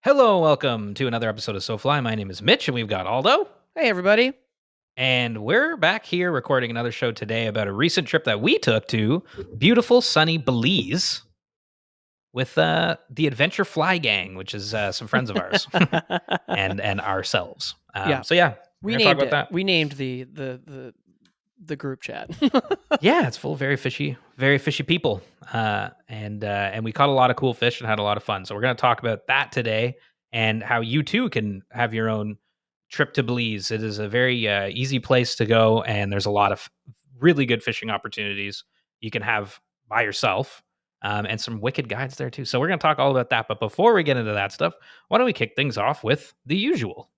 Hello, welcome to another episode of So Fly. My name is Mitch, and we've got Aldo. Hey, everybody. And we're back here recording another show today about a recent trip that we took to beautiful, sunny Belize with the Adventure Fly Gang, which is some friends of ours and ourselves. Yeah, So yeah, we're we gonna talk named about it. that. We named the group chat. Yeah, it's full of very fishy people, and we caught a lot of cool fish and had a lot of fun. So we're gonna talk about that today and how you too can have your own trip to Belize. It is a very easy place to go, and there's a lot of really good fishing opportunities you can have by yourself, and some wicked guides there too. So we're gonna talk all about that. But before we get into that stuff, why don't we kick things off with the usual?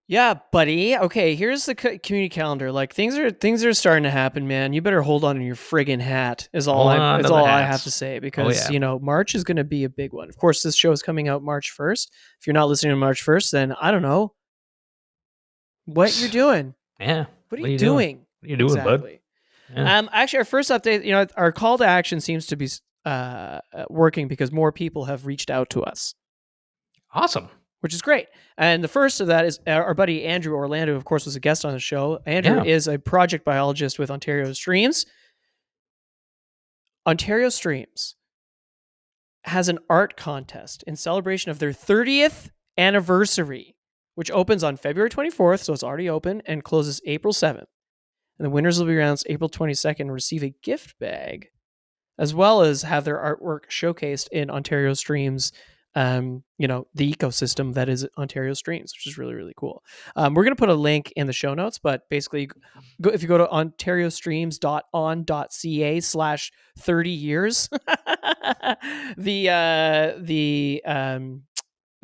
Yeah, buddy. Okay, here's the community calendar. Like things are starting to happen, man. You better hold on to your friggin' hat. Is all Hold I on to is the all I have hats. to say, Oh because yeah. March is going to be a big one. Of course, this show is coming out March 1st. If you're not listening to March 1st, then I don't know what you're doing. Yeah. What are What are you you doing? doing What are you doing, bud? exactly? Yeah. Actually, our first update. Our call to action seems to be working because more people have reached out to us, Awesome. which is great. And the first of that is our buddy Andrew Orlando, of course, was a guest on the show. Andrew Yeah. is a project biologist with Ontario Streams. Ontario Streams has an art contest in celebration of their 30th anniversary, which opens on February 24th, so it's already open, and closes April 7th. And the winners will be announced April 22nd and receive a gift bag, as well as have their artwork showcased in Ontario Streams, the ecosystem that is Ontario Streams, which is really, really cool. We're going to put a link in the show notes, but basically, if you go to ontariostreams.on.ca/30 years, the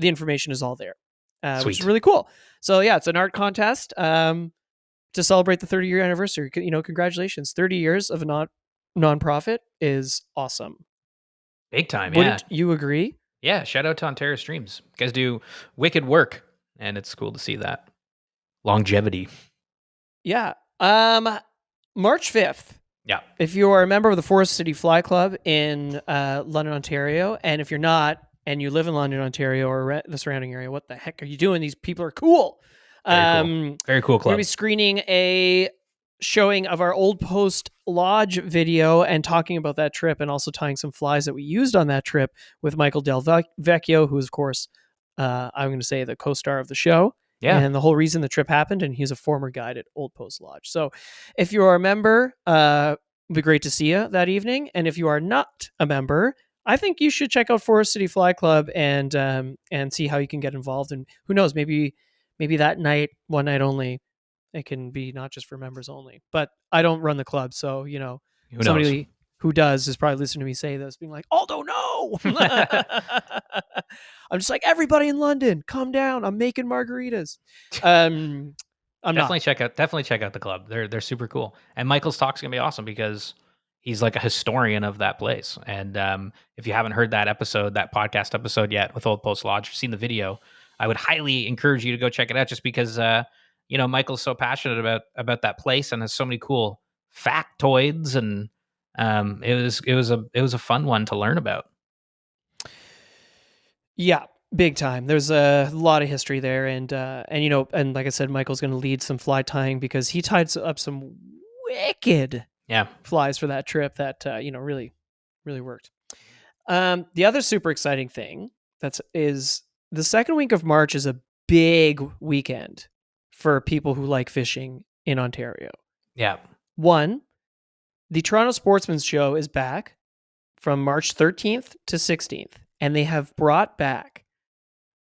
information is all there, which is Sweet. really cool. So yeah, it's an art contest to celebrate the 30-year anniversary. Congratulations. 30 years of a nonprofit is awesome. Big time. Yeah. Wouldn't you agree? Yeah. Shout out to Ontario Streams. You guys do wicked work, and it's cool to see that longevity. Yeah. March 5th. Yeah. If you are a member of the Forest City Fly Club in London, Ontario, and if you're not, and you live in London, Ontario, or the surrounding area, what the heck are you doing? These people are cool. Very cool. Very cool We're going club. to be screening a showing of our Old Post Lodge video and talking about that trip, and also tying some flies that we used on that trip with Michael Del Vecchio, who is, of course, I'm going to say the co-star of the show. Yeah. And the whole reason the trip happened, and he's a former guide at Old Post Lodge. So if you are a member, it'd be great to see you that evening. And if you are not a member, I think you should check out Forest City Fly Club and see how you can get involved. And who knows, maybe that night, one night only, it can be not just for members only. But I don't run the club, so Who knows? somebody who does is probably listening to me say this, being like, "Aldo, no!" I'm just like, everybody in London, calm down. I'm making margaritas. I'm definitely not. check out the club. They're super cool. And Michael's talk's gonna be awesome because he's like a historian of that place. And if you haven't heard that podcast episode yet with Old Post Lodge, or seen the video, I would highly encourage you to go check it out. Just because Michael's so passionate about that place and has so many cool factoids, and it was a fun one to learn about. Yeah, big time. There's a lot of history there, and like I said, Michael's going to lead some fly tying because he tied up some wicked flies for that trip that really, really worked. The other super exciting thing is the second week of March is a big weekend for people who like fishing in Ontario. Yeah. One, the Toronto Sportsman's Show is back from March 13th to 16th, and they have brought back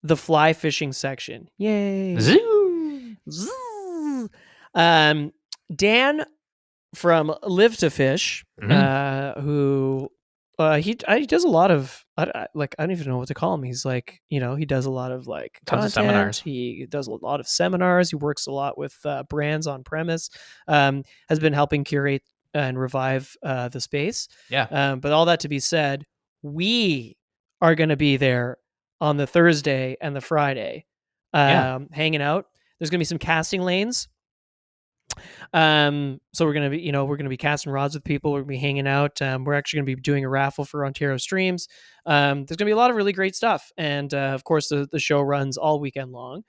the fly fishing section. Yay! Zoo. Dan from Live to Fish, who he does a lot of I don't even know what to call him. He's like, he does a lot of like Tons of content. seminars. He does a lot of seminars. He works a lot with brands on premise. Has been helping curate and revive the space. Yeah. But all that to be said, we are going to be there on the Thursday and the Friday, hanging out. There's going to be some casting lanes So we're gonna be, we're gonna be casting rods with people. We're gonna be hanging out. We're actually gonna be doing a raffle for Ontario Streams. There's gonna be a lot of really great stuff, and of course the show runs all weekend long.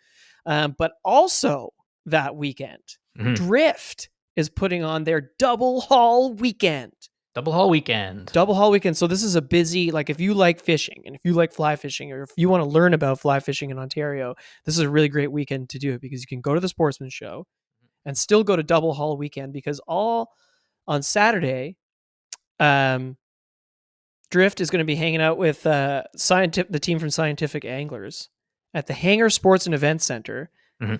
But also that weekend, Mhm. Drift is putting on their double haul weekend. Double haul weekend. Double haul weekend. So this is a busy, like if you like fishing and if you like fly fishing or if you want to learn about fly fishing in Ontario, this is a really great weekend to do it because you can go to the Sportsman Show and still go to double haul weekend because all on Saturday, Drift is going to be hanging out with the team from Scientific Anglers at the Hangar Sports and Events Center Mhm.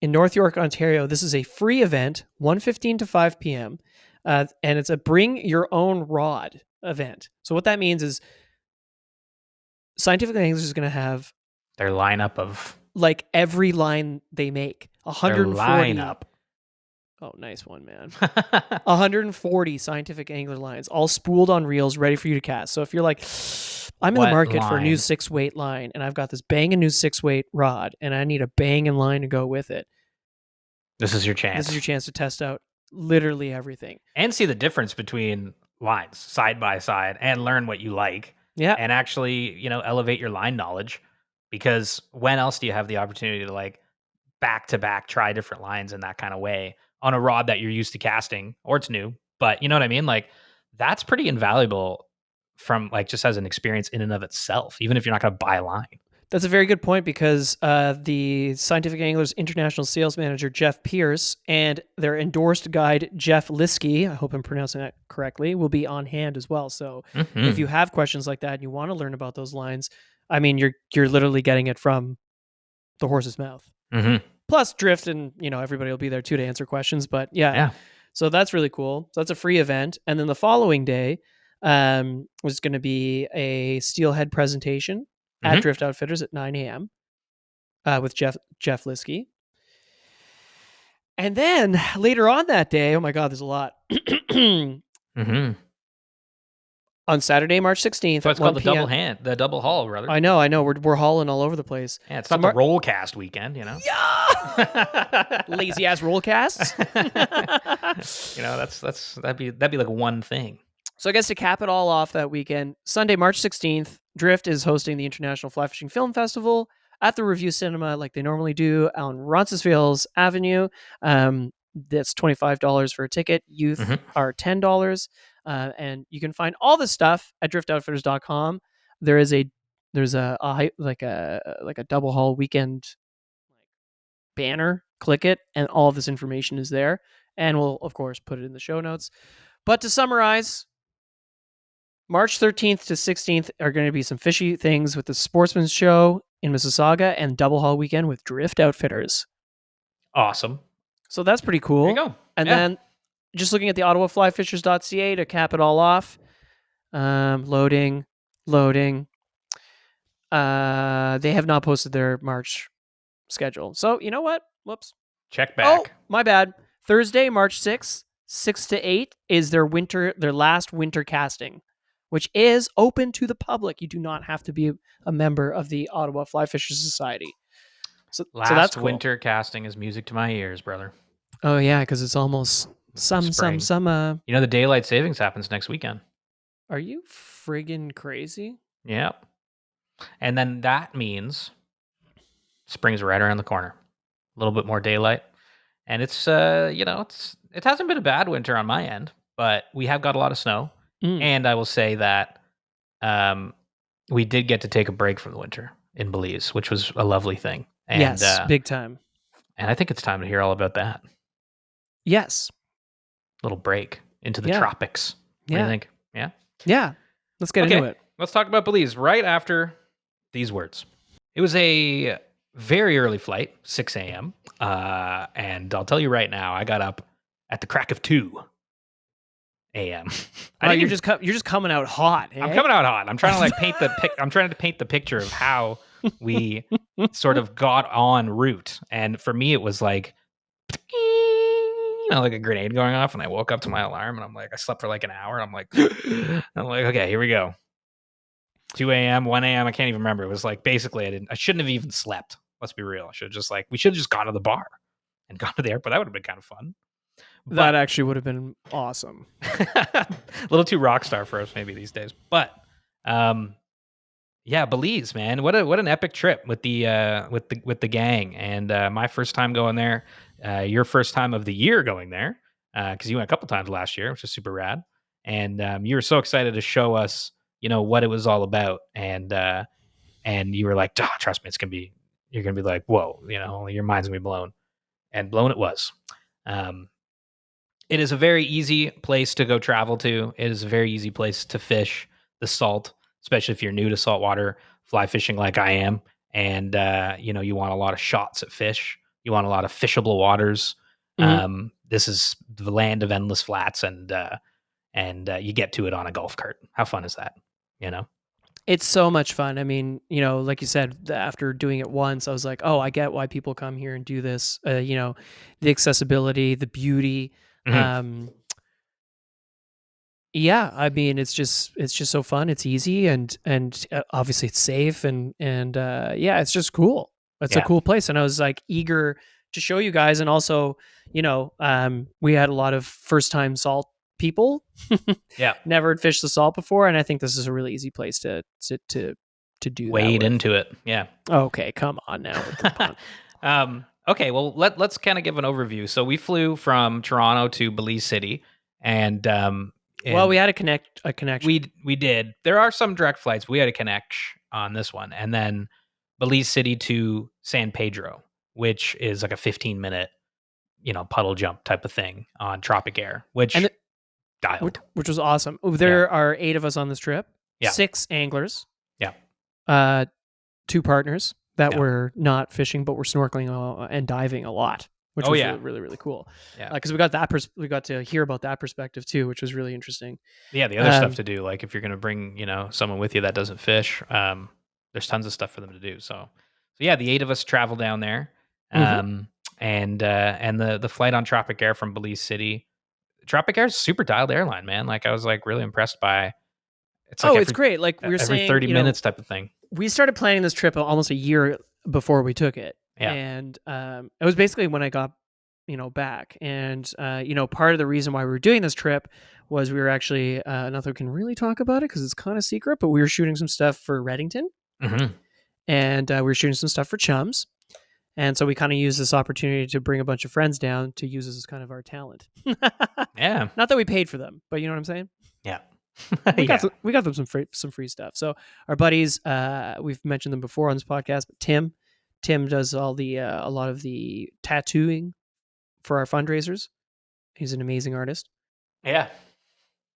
in North York, Ontario. This is a free event, 1:15 to 5 p.m. And it's a bring your own rod event. So what that means is Scientific Anglers is going to have Their lineup of like every line they make, their 140. lineup. Oh, nice one, man. 140 Scientific Angler lines, all spooled on reels, ready for you to cast. So if you're like, I'm in the What market for a new line? 6-weight line, and I've got this banging new 6-weight rod, and I need a banging line to go with it, This is your this chance. is your chance to test out literally everything. And see the difference between lines side by side and learn what you like. Yeah. And actually, elevate your line knowledge. Because when else do you have the opportunity to like back to back try different lines in that kind of way on a rod that you're used to casting or it's new? But you know what I mean? Like that's pretty invaluable from like just as an experience in and of itself, even if you're not going to buy a line. That's a very good point because the Scientific Anglers International Sales Manager, Jeff Pierce, and their endorsed guide, Jeff Liskey, I hope I'm pronouncing that correctly, will be on hand as well. So if you have questions like that and you want to learn about those lines, I mean, you're literally getting it from the horse's mouth. Mm-hmm. Plus Drift and, everybody will be there too to answer questions. But yeah. So that's really cool. So that's a free event. And then the following day was going to be a steelhead presentation at Drift Outfitters at 9 a.m. With Jeff Liskey. And then later on that day, oh my God, there's a lot. Mm-hmm. On Saturday, March 16th, So it's at called 1 the double haul, brother. I know. We're hauling all over the place. Yeah, it's not the roll cast weekend, Yeah, lazy ass roll casts. that'd be like one thing. So I guess to cap it all off that weekend, Sunday, March 16th, Drift is hosting the International Fly Fishing Film Festival at the Review Cinema like they normally do on Roncesvalles Avenue. That's $25 for a ticket. Youth are $10. And you can find all this stuff at driftoutfitters.com. There's a double haul weekend banner. Click it, and all this information is there. And we'll, of course, put it in the show notes. But to summarize, March 13th to 16th are going to be some fishy things with the Sportsman's Show in Mississauga and Double Haul Weekend with Drift Outfitters. Awesome. So that's pretty cool. There you go. And then just looking at the ottawaflyfishers.ca to cap it all off. Loading. They have not posted their March schedule. So you know what? Whoops. Check back. Oh, my bad. Thursday, March 6th, 6 to 8 is their last winter casting, which is open to the public. You do not have to be a member of the Ottawa Fly Fishers Society. So that's cool. Winter casting is music to my ears, brother. Oh yeah, because it's almost Spring. some. The daylight savings happens next weekend. Are you friggin' crazy? Yep. And then that means spring's right around the corner. A little bit more daylight, and it's it hasn't been a bad winter on my end, but we have got a lot of snow. And I will say that we did get to take a break from the winter in Belize, which was a lovely thing. And, yes, big time. And I think it's time to hear all about that. Yes. Little break into the tropics. What do you think? Yeah? Yeah. Let's get into it. Let's talk about Belize right after these words. It was a very early flight, 6 a.m. And I'll tell you right now, I got up at the crack of 2 a.m. You're just coming out hot. Eh? I'm coming out hot. I'm trying to paint the picture of how we sort of got en route. And for me, it was like, like a grenade going off. And I woke up to my alarm, and I'm like, I slept for like an hour. And I'm like, okay, here we go. 2 a.m., 1 a.m. I can't even remember. It was like basically I shouldn't have even slept. Let's be real. We should have just gone to the bar and gone to the airport. That would have been kind of fun. That But actually would have been awesome. a little too rock star for us maybe these days. But yeah, Belize, man. What an epic trip with the gang. And my first time going there, your first time of the year going there, because you went a couple times last year, which is super rad. And you were so excited to show us, what it was all about. And you were like, trust me, you're gonna be like, whoa, your mind's gonna be blown. And blown it was. Um, it is a very easy place to go travel to. It is a very easy place to fish the salt, especially if you're new to saltwater fly fishing like I am. And you want a lot of shots at fish. You want a lot of fishable waters. Mhm. This is the land of endless flats, and you get to it on a golf cart. How fun is that? You know? It's so much fun. I mean, like you said, after doing it once, I was like, oh, I get why people come here and do this. The accessibility, the beauty. Mhm. Um, yeah, I mean, it's just so fun. It's easy and obviously it's safe and yeah, it's just cool. It's a Yeah, cool place, and I was like eager to show you guys. And also, we had a lot of first time salt people, yeah. never had fished the salt before, and I think this is a really easy place to do that Wade with. into it. Yeah. Okay, come on now with the pun. Okay, well let's kind of give an overview. So we flew from Toronto to Belize City, and Well, we and had a connection. we did. There are some direct flights. We had a connect on this one, and then Belize City to San Pedro, which is like a 15-minute puddle jump type of thing on Tropic Air, And which which, dialed. which was awesome. Oh, Yeah, there are 8 of us on this trip. yeah, 6 anglers. yeah, Uh 2 partners that yeah. were not fishing but were snorkeling and diving a lot, which Oh was yeah, really really really cool. yeah. Because we got to hear about that perspective too, which was really interesting. Yeah, the other stuff Um, to do, like if you're gonna bring, someone with you that doesn't fish, there's tons of stuff for them to do. So yeah, the 8 of us travel down there, mhm. and the flight on Tropic Air from Belize City. Tropic Air is super dialed airline, man. Like I was like really impressed by. It's like Oh, it's great. Like we were every saying, 30 minutes type of thing. we started planning this trip almost a year before we took it, Yeah. and it was basically when I got back. And part of the reason why we were doing this trip was we were actually not that we can really talk about it because it's kind of secret, but we were shooting some stuff for Reddington, Hmm. and we were shooting some stuff for Chums. And so we kind of used this opportunity to bring a bunch of friends down to use this as kind of our talent. Yeah. Not that we paid for them, but you know what I'm saying? Yeah. We got Yeah. we got them some free stuff. So our buddies, we've mentioned them before on this podcast, but Tim does all the a lot of the tattooing for our fundraisers. He's an amazing artist. Yeah.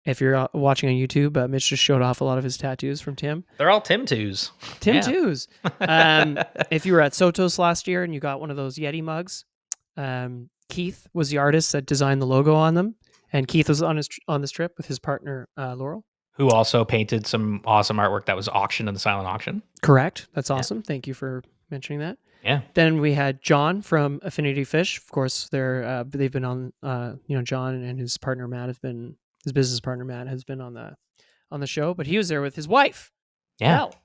If you're watching on YouTube, Mitch just showed off a lot of his tattoos from Tim. They're all Tim twos. Tim Yeah. twos. If you were at Sotos last year and you got one of those Yeti mugs, Keith was the artist that designed the logo on them, and Keith was on this trip with his partner Laurel. Who also painted some awesome artwork that was auctioned in the silent auction. Correct. That's Yeah. awesome. Thank you for mentioning that. Yeah. Then we had John from Affinity Fish. Of course, they've been on. John and his partner Matt have been. His business partner Matt has been on the show, but he was there with his wife. Yeah. Mel.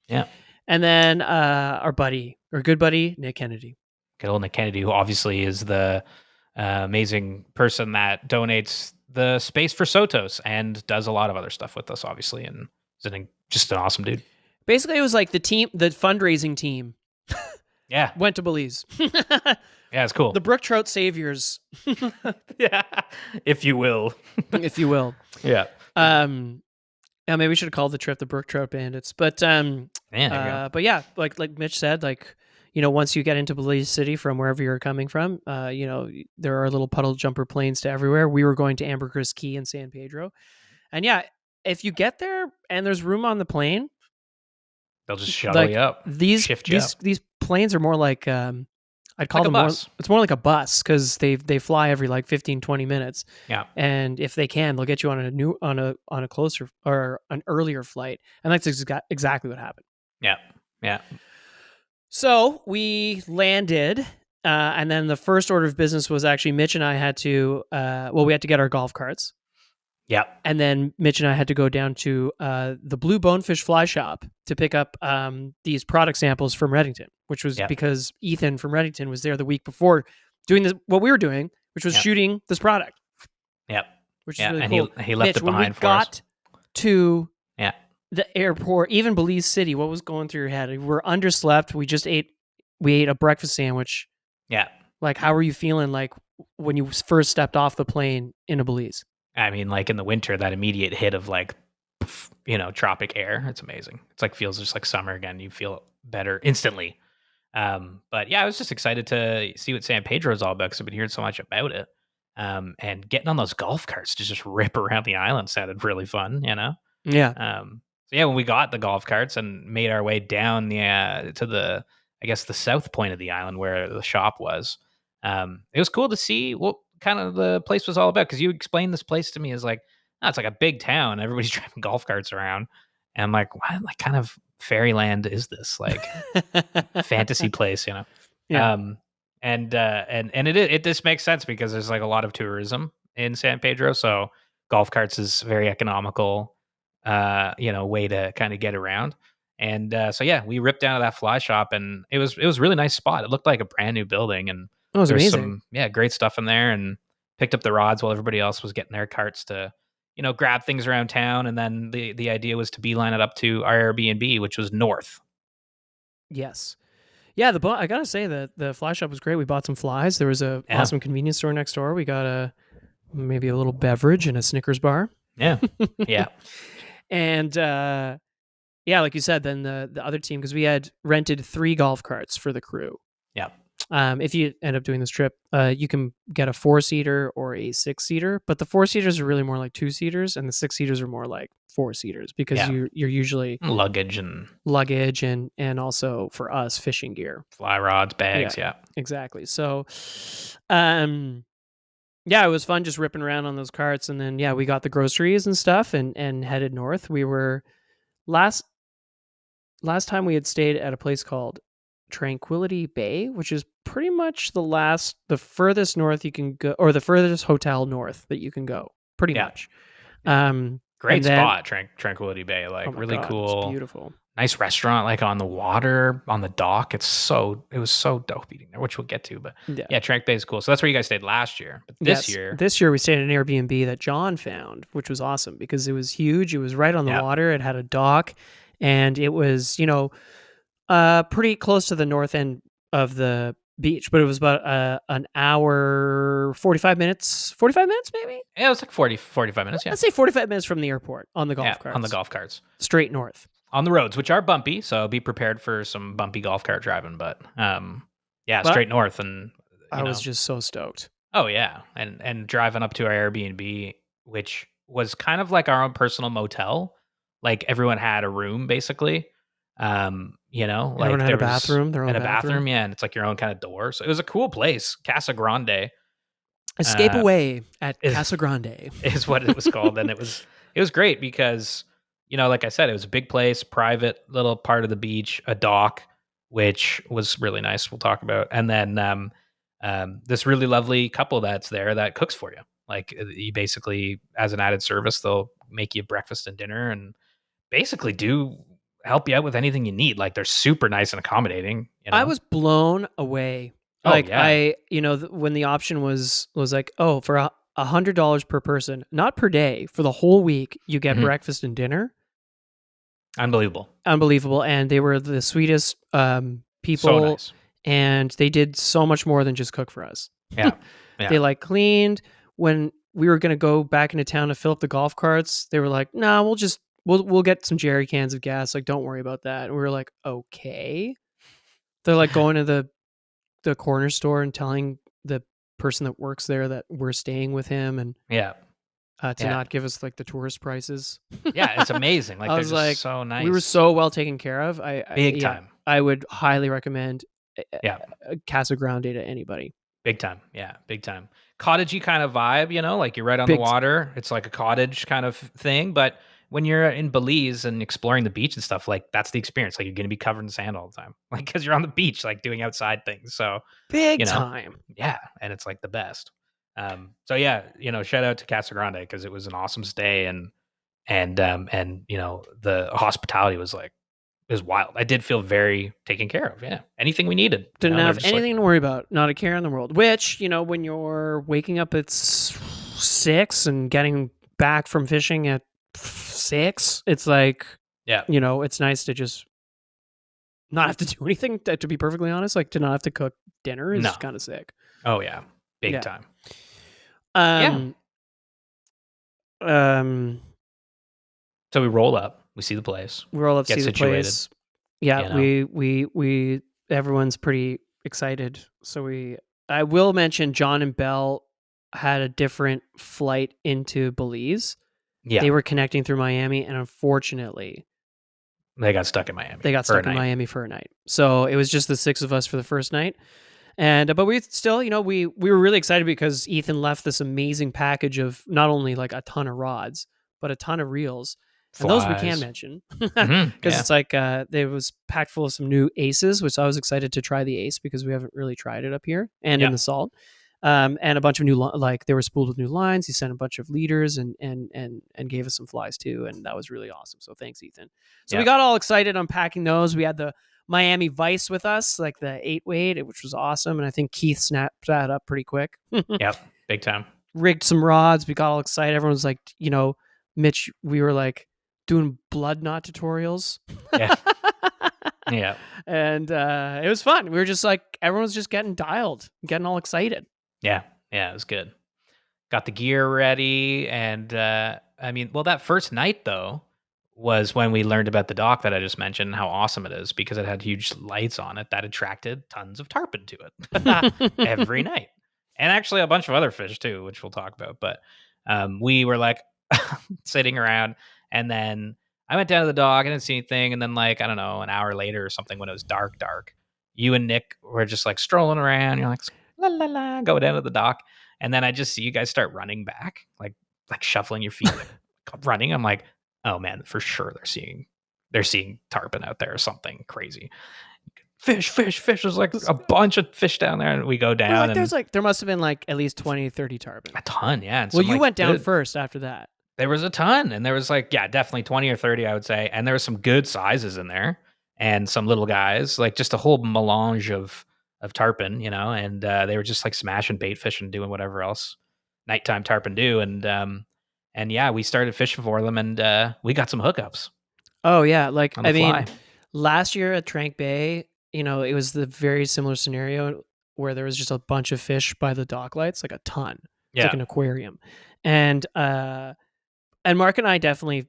Yeah. And then our good buddy Nick Kennedy. Good old Nick Kennedy, who obviously is the amazing person that donates the space for Sotos and does a lot of other stuff with us, obviously, and is just an awesome dude. Basically, it was like the fundraising team Yeah. went to Belize. Yeah, it's cool. The Brook Trout Saviors, Yeah, if you will. if you will. Yeah. Yeah, maybe we should have called the trip the Brook Trout Bandits. But Man, there you go. but yeah, like Mitch said, like once you get into Belize City from wherever you're coming from, there are little puddle jumper planes to everywhere. We were going to Ambergris Key in San Pedro, and yeah, if you get there and there's room on the plane, They'll just shuttle you up. Shift you up. These planes are more like I'd call Like a them bus. it's more like a bus because they fly every like 15, 20 minutes. Yeah. And if they can, they'll get you on a closer or an earlier flight. And that's exactly what happened. Yeah. Yeah. So we landed, and then the first order of business was actually Mitch and I had to we had to get our golf carts. Yeah. And then Mitch and I had to go down to the Blue Bonefish Fly Shop to pick up these product samples from Reddington, which was because Ethan from Reddington was there the week before doing what we were doing, which was Yep. shooting this product, Yep. which is Yeah. really And cool. he left Mitch, it when we behind for us. got to Yeah. the airport, even Belize City, what was going through your head? We were underslept. We ate a breakfast sandwich. Yeah. Like, how were you feeling like when you first stepped off the plane into Belize? I mean, like in the winter, that immediate hit of like, tropic air. It's amazing. It's like feels just like summer again. You feel better instantly. But yeah, I was just excited to see what San Pedro is all about because I've been hearing so much about it. And getting on those golf carts to just rip around the island sounded really fun, you know? Yeah. So yeah, when we got the golf carts and made our way down to the, I guess, the south point of the island where the shop was, it was cool to see what kind of the place was all about. Because you explained this place to me as like, oh, it's like a big town. Everybody's driving golf carts around, and I'm like, what like kind of fairyland is this? Like fantasy place, you know? Yeah. Um, and it just makes sense because there's like a lot of tourism in San Pedro, so golf carts is very economical, way to kind of get around. And so yeah, we ripped down to that fly shop, and it was a really nice spot. It looked like a brand new building, and That was there's amazing. some great stuff in there. And picked up the rods while everybody else was getting their carts to grab things around town. And then the idea was to beeline it up to our Airbnb, which was north. Yes. Yeah, I gotta say that the fly shop was great. We bought some flies. There was a Yeah, awesome convenience store next door. We got maybe a little beverage and a Snickers bar. yeah, yeah, And yeah, like you said, then the other team, because we had rented 3 golf carts for the crew. yeah, If you end up doing this trip, you can get a 4-seater or a 6-seater, but the 4-seaters are really more like 2-seaters, and the 6-seaters are more like 4-seaters because yeah. you're usually Luggage and luggage and also for us fishing gear. fly rods, Yeah, bags. Yeah, exactly. So, um, yeah, it was fun just ripping around on those carts, and then yeah, we got the groceries and stuff, and headed north. We were last last time we had stayed at a place called Tranquility Bay, which is pretty much the furthest north you can go, or the furthest hotel north that you can go, pretty yeah, much. yeah. And Great then, spot, Tranquility Bay. oh Like my really god, it's cool, beautiful. nice restaurant. Like on the water, on the dock. It was so dope eating there, which we'll get to. But Yeah. yeah, Trank Bay is cool. So that's where you guys stayed last year. But this Yes. year, This year we stayed at an Airbnb that John found, which was awesome because it was huge. It was right on the yeah, water. It had a dock, and it was, pretty close to the north end of the beach, but it was about an hour, 45 minutes maybe? yeah, it was like 45 minutes. Yeah, Let's say 45 minutes from the airport on the yeah, golf on the carts, golf carts, straight north. on the roads, which are bumpy. So be prepared for some bumpy golf cart driving. But yeah, But straight north, and I was just so stoked. oh yeah, and driving up to our Airbnb, which was kind of like our own personal motel. Like everyone had a room basically. Everyone Like had a there was bathroom, their own and a bathroom. bathroom, yeah, and it's like your own kind of door. So it was a cool place. Casa Grande Escape uh, away at is Casa Grande. is what it was called, and it was great because like I said, it was a big place, private little part of the beach, a dock, which was really nice. We'll talk about, and then this really lovely couple that's there that cooks for you. Like you basically, as an added service, they'll make you breakfast and dinner, and basically do help you out with anything you need. Like they're super nice and accommodating. I was blown away. Oh Like yeah. when the option was like, oh, for $100 per person, not per day, for the whole week, you get Mhm. breakfast and dinner. Unbelievable. Unbelievable, and they were the sweetest So people, nice. and they did so much more than just cook for us. Yeah. Yeah. They like cleaned when we were gonna go back into town to fill up the golf carts. They were like, "Nah, we'll get some jerry cans of gas. Like, don't worry about that." And we were like, "Okay." They're like going to the corner store and telling the person that works there that we're staying with him and Yeah. to Yeah. not give us like the tourist prices. Yeah. It's amazing. Like I they're was just like, so we were nice. so well taken care of. Big Yeah, time. I would highly recommend Yeah. Casa Grande to anybody. Big time. Yeah. Big time. Cottagey kind of vibe, like you're right on the Big, water. It's like a cottage kind of thing. But when you're in Belize and exploring the beach and stuff, like that's the experience. Like you're going to be covered in sand all the time. Like, cause you're on the beach, like doing outside things. So, big you know, time. yeah. And it's like the best. So yeah, shout out to Casa Grande because it was an awesome stay, and the hospitality was like it was wild. I did feel very taken care of. Yeah, anything we needed. Didn't They're have just like, anything to worry about. Not a care in the world. Which, when you're waking up at 6 and getting back from fishing at 6, it's like, yeah, it's nice to just not have to do anything. To be perfectly honest, like to not have to cook dinner is no, kind of sick. oh yeah, big Yeah. time. Yeah. Um. Um. So we roll up, we see the place, We're all up to get see the situated. place. Yeah. You know, We. Everyone's pretty excited. So I will mention John and Belle had a different flight into Belize. yeah, They were connecting through Miami, and unfortunately, they got stuck in they Miami got for a stuck in night. Miami for a night. So it was just the 6 of us for the first night. And but we still, we were really excited because Ethan left this amazing package of not only like a ton of rods, but a ton of reels. And those we can Flies. mention because Yeah, it's like it was packed full of some new aces, which I was excited to try the ace because we haven't really tried it up here and in yeah, the salt. And a bunch of new like they were spooled with new lines. He sent a bunch of leaders and gave us some flies too, and that was really awesome. So thanks, Ethan. So we yeah, got all excited unpacking those. We had the Miami Vice with us, like the 8 weight, which was awesome. And I think Keith snapped that up pretty quick. yep, big time. Rigged some rods. We got all excited. Everyone was like, Mitch, we were like doing blood knot tutorials. Yeah, yeah, And it was fun. We were just like, everyone was just getting dialed, getting all excited. yeah, yeah. It was good. Got the gear ready, and I mean, well, that first night though was when we learned about the dock that I just mentioned, and how awesome it is because it had huge lights on it that attracted tons of tarpon to it every night, and actually a bunch of other fish too, which we'll talk about. But we were like sitting around, and then I went down to the dock. I didn't see anything, and then like I don't know, an hour later or something when it was dark, you and Nick were just like strolling around. You're like la la la, go down to the dock, and then I just see you guys start running back, like shuffling your feet, like running. I'm like, oh man, for sure they're seeing tarpon out there or something crazy. Fish, fish, fish. There's like a bunch of fish down there, and we go We're down like, and there must have been like at least 20, 30 tarpon. a ton, yeah. And Well, some you like went down good. first after that. There was a ton, and there was like, yeah, definitely 20 or 30, I would say. And there was some good sizes in there and some little guys, like just a whole melange of tarpon, and they were just like smashing bait fish and doing whatever else nighttime tarpon do. And yeah, we started fishing for them, and we got some hookups Oh yeah, like on the I mean, fly. last year at Trank Bay, it was the very similar scenario where there was just a bunch of fish by the dock lights, like a ton. It's like Yeah. an aquarium. And Mark and I definitely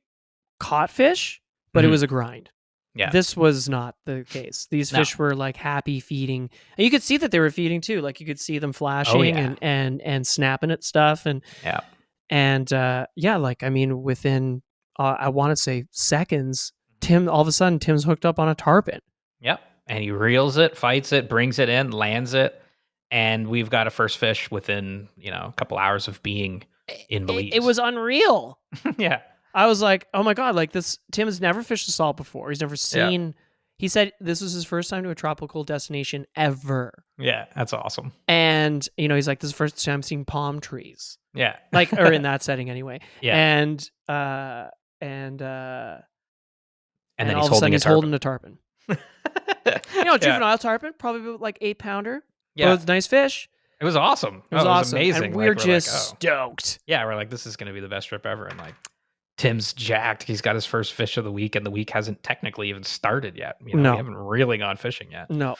caught fish, but it Mhm. was a grind. Yeah. This was not the case. These No. fish were like happy feeding. And you could see that they were feeding too. Like you could see them Oh, flashing yeah. and snapping at stuff Yeah. and yeah, like I mean, within I want to say seconds, all of a sudden Tim's hooked up on a tarpon. Yep. And he reels it, fights it, brings it in, lands it, and we've got a first fish within, a couple hours of being in It Belize. was unreal. Yeah. I was like, oh my god, like this. Tim has never fished the salt before. He's never Yeah. seen. He said this was his first time to a tropical destination ever. Yeah. That's awesome. And he's like, this is the first time seeing palm trees, Yeah. like or in that setting anyway. Yeah. And uh and And then all he's of a sudden holding a he's holding tarpon. a tarpon. Yeah. Juvenile tarpon, probably like 8-pounder. Yeah. Both nice fish. It was awesome. It was Oh, it was awesome. amazing. And Like, we're we're like, just oh. stoked. Yeah, we're like, this is going to be the best trip ever. And like, Tim's jacked. He's got his first fish of the week, and the week hasn't technically even started yet. No. We haven't really gone fishing yet. No.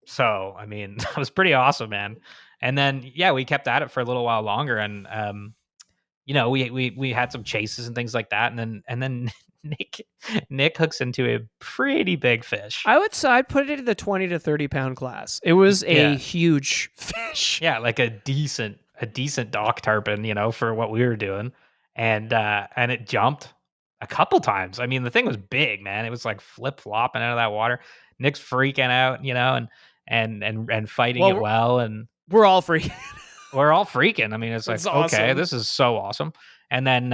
So, I mean, that was pretty awesome, man. And then, yeah, we kept at it for a little while longer, and we had some chases and things like that, and then Nick hooks into a pretty big fish. I'd put it in the 20 to 30 pound class. It was a Yeah. huge fish. Yeah, like a decent dock tarpon, for what we were doing, and it jumped a couple times. I mean, the thing was big, man. It was like flip flopping out of that water. Nick's freaking out, and fighting it well, and We're all free. we're all freaking. I mean, it's like, It's okay, awesome. this is so awesome. And then,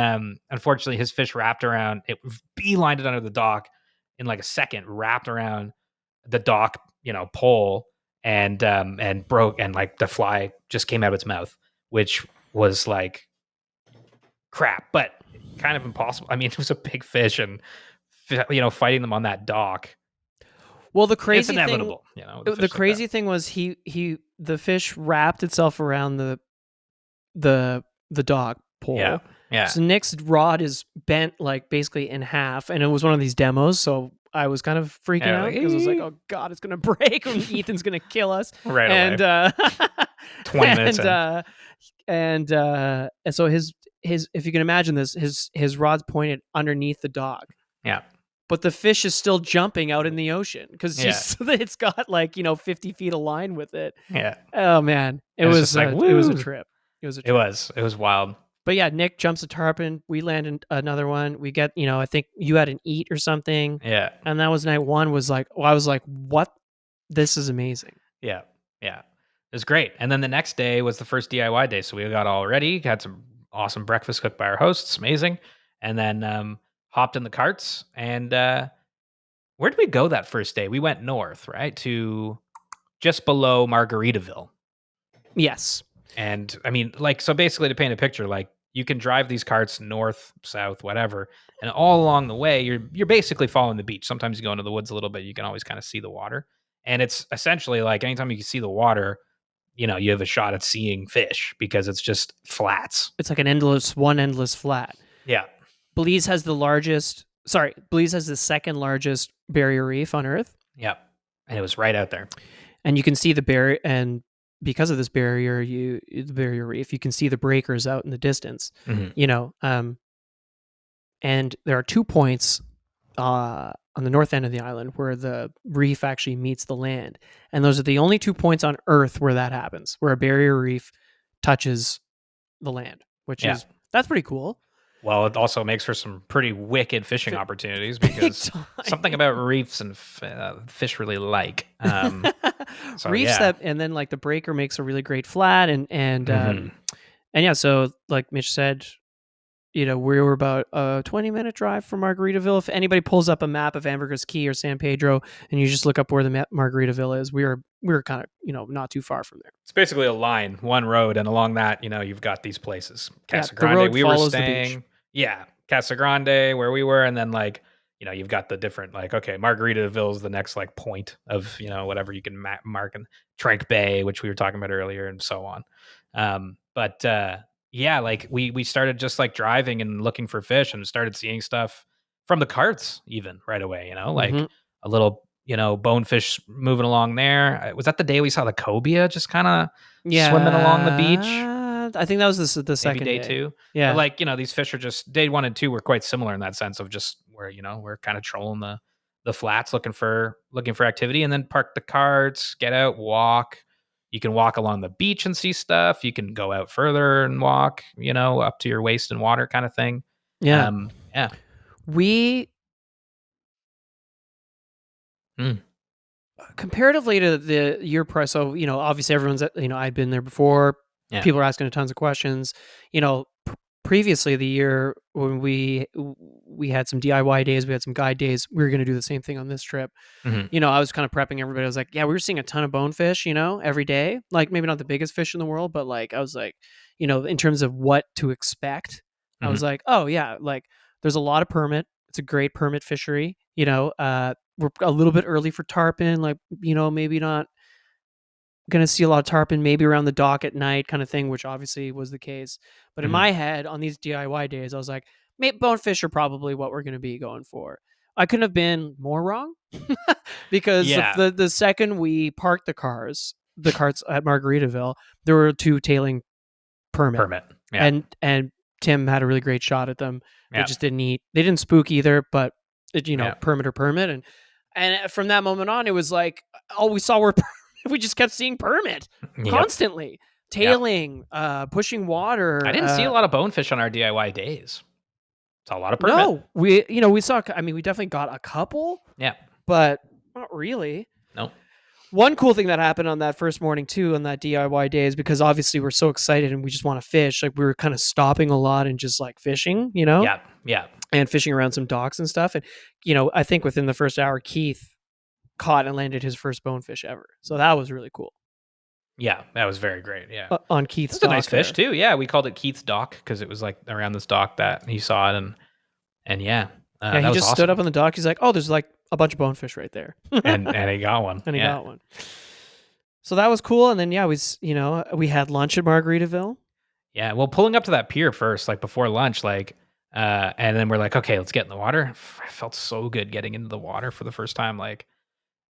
unfortunately, his fish wrapped around. It beelined it under the dock in like a second, wrapped around the dock, pole, and broke, and like the fly just came out of its mouth, which was like crap, but kind of impossible. I mean, it was a big fish, and fighting them on that dock Well, the It's crazy thing, inevitable, with the fish like that. crazy thing was the fish wrapped itself around the dog Yeah, pole. yeah. So Nick's rod is bent like basically in half, and it was one of these demos. So I was kind of freaking Yeah, out like, because I was like, "Oh God, it's gonna break! And Ethan's gonna kill us!" right away. And 20 minutes and in. and so his if you can imagine this, his rod's pointed underneath the dog, Yeah, but the fish is still jumping out in the ocean because yeah, it's got like 50 feet of line with it. yeah. Oh man, And it's just like, it was a woo! trip. It was a It trip. was. It was wild. But yeah, Nick jumps a tarpon. We land in another one. We get, I think you had an eat or something, Yeah, and that was night one. Was like, I was like, what? This is amazing. yeah, yeah. It was great. And then the next day was the first DIY day. So we got all ready, had some awesome breakfast cooked by our hosts. Amazing. And then hopped in the carts. And where did we go that first day? We went north, right? To just below Margaritaville. Yes, And I mean, like, so basically to paint a picture, like you can drive these carts north, south, whatever, and all along the way, you're basically following the beach. Sometimes you go into the woods a little bit, you can always kind of see the water. And it's essentially like anytime you can see the water, you have a shot at seeing fish because it's just flats. it's like one endless flat. Yeah. Belize has the largest. Sorry, Belize has the second largest barrier reef on Earth, Yeah. And it was right out there. and you can see the barrier. And because of this barrier, the barrier reef, you can see the breakers out in the distance. Mhm. And there are 2 points on the north end of the island where the reef actually meets the land, and those are the only 2 points on Earth where that happens, where a barrier reef touches the land, which Yeah. is that's pretty cool. Well, it also makes for some pretty wicked fishing opportunities Big because time. something about reefs and fish really like. So Reefs yeah. and then like the breaker makes a really great flat, and Mhm. yeah, so like Mitch said, we were about a 20-minute drive from Margaritaville. If anybody pulls up a map of Ambergris Key or San Pedro and you just look up where the Margaritaville is, we were kind of not too far from there. It's basically a line, one road, and along that, you've got these places. Yeah, Casa the Grande, road we were follows the beach. staying. Yeah, Casa Grande, where we were, and then like, you've got the different like, okay, Margaritaville is the next like point of whatever you can mark, and Trank Bay, which we were talking about earlier, and so on. But yeah, like we started just like driving and looking for fish, and started seeing stuff from the carts even right away. Like a little bonefish moving along there. Was that the day we saw the cobia just kind of swimming along the beach? I think that was the Maybe second day day. 2. But Yeah. like, these fish are just day 1 and 2 were quite similar in that sense of just where, we're kind of trolling the flats looking for activity, and then park the carts, get out, walk. You can walk along the beach and see stuff. You can go out further and walk, up to your waist in water kind of thing. Yeah. Yeah. We Mm. comparatively to the year prior, so obviously everyone's I'd been there before. Yeah. People are asking tons of questions. Previously the year when we had some DIY days, we had some guide days. We were going to do the same thing on this trip. Mhm. I was kind of prepping everybody. I was like, yeah, we were seeing a ton of bonefish, every day. Like maybe not the biggest fish in the world, but like I was like, in terms of what to expect, I was like, oh yeah, like there's a lot of permit. It's a great permit fishery. We're a little bit early for tarpon, like maybe not going to see a lot of tarpon, maybe around the dock at night kind of thing, which obviously was the case. But in Mhm. my head on these DIY days, I was like, maybe bonefish are probably what we're going to be going for. I couldn't have been more wrong because Yeah. the second we parked the carts at Margaritaville, there were 2 tailing permit, Permit. Yeah. and Tim had a really great shot at them. They Yeah. just didn't eat. They didn't spook either, but Yeah. permit or permit, and from that moment on, it was like all we saw were we just kept seeing permit Yep. constantly, tailing, pushing water. I didn't see a lot of bonefish on our DIY days. It's a lot of permit. No, we saw. I mean, we definitely got a couple, Yeah. but not really. No. One cool thing that happened on that first morning too, on that DIY day, is because obviously we're so excited and we just want to fish. Like we were kind of stopping a lot and just like fishing, Yeah. Yeah. and fishing around some docks and stuff. And I think within the first hour, Keith caught and landed his first bonefish ever. So that was really cool. Yeah, that was very great. Yeah. On Keith's It's a dock nice fish there. too. Yeah, we called it Keith's dock because it was like around this dock that he saw it, and yeah, Yeah, that he was just awesome. stood up on the dock. He's like, "Oh, there's like a bunch of bonefish right there. And he got one. And he Yeah. got one. So that was cool. And then we had lunch at Margaritaville. Yeah. Well, pulling up to that pier first, like before lunch, like and then we're like, okay, let's get in the water. I felt so good getting into the water for the first time, like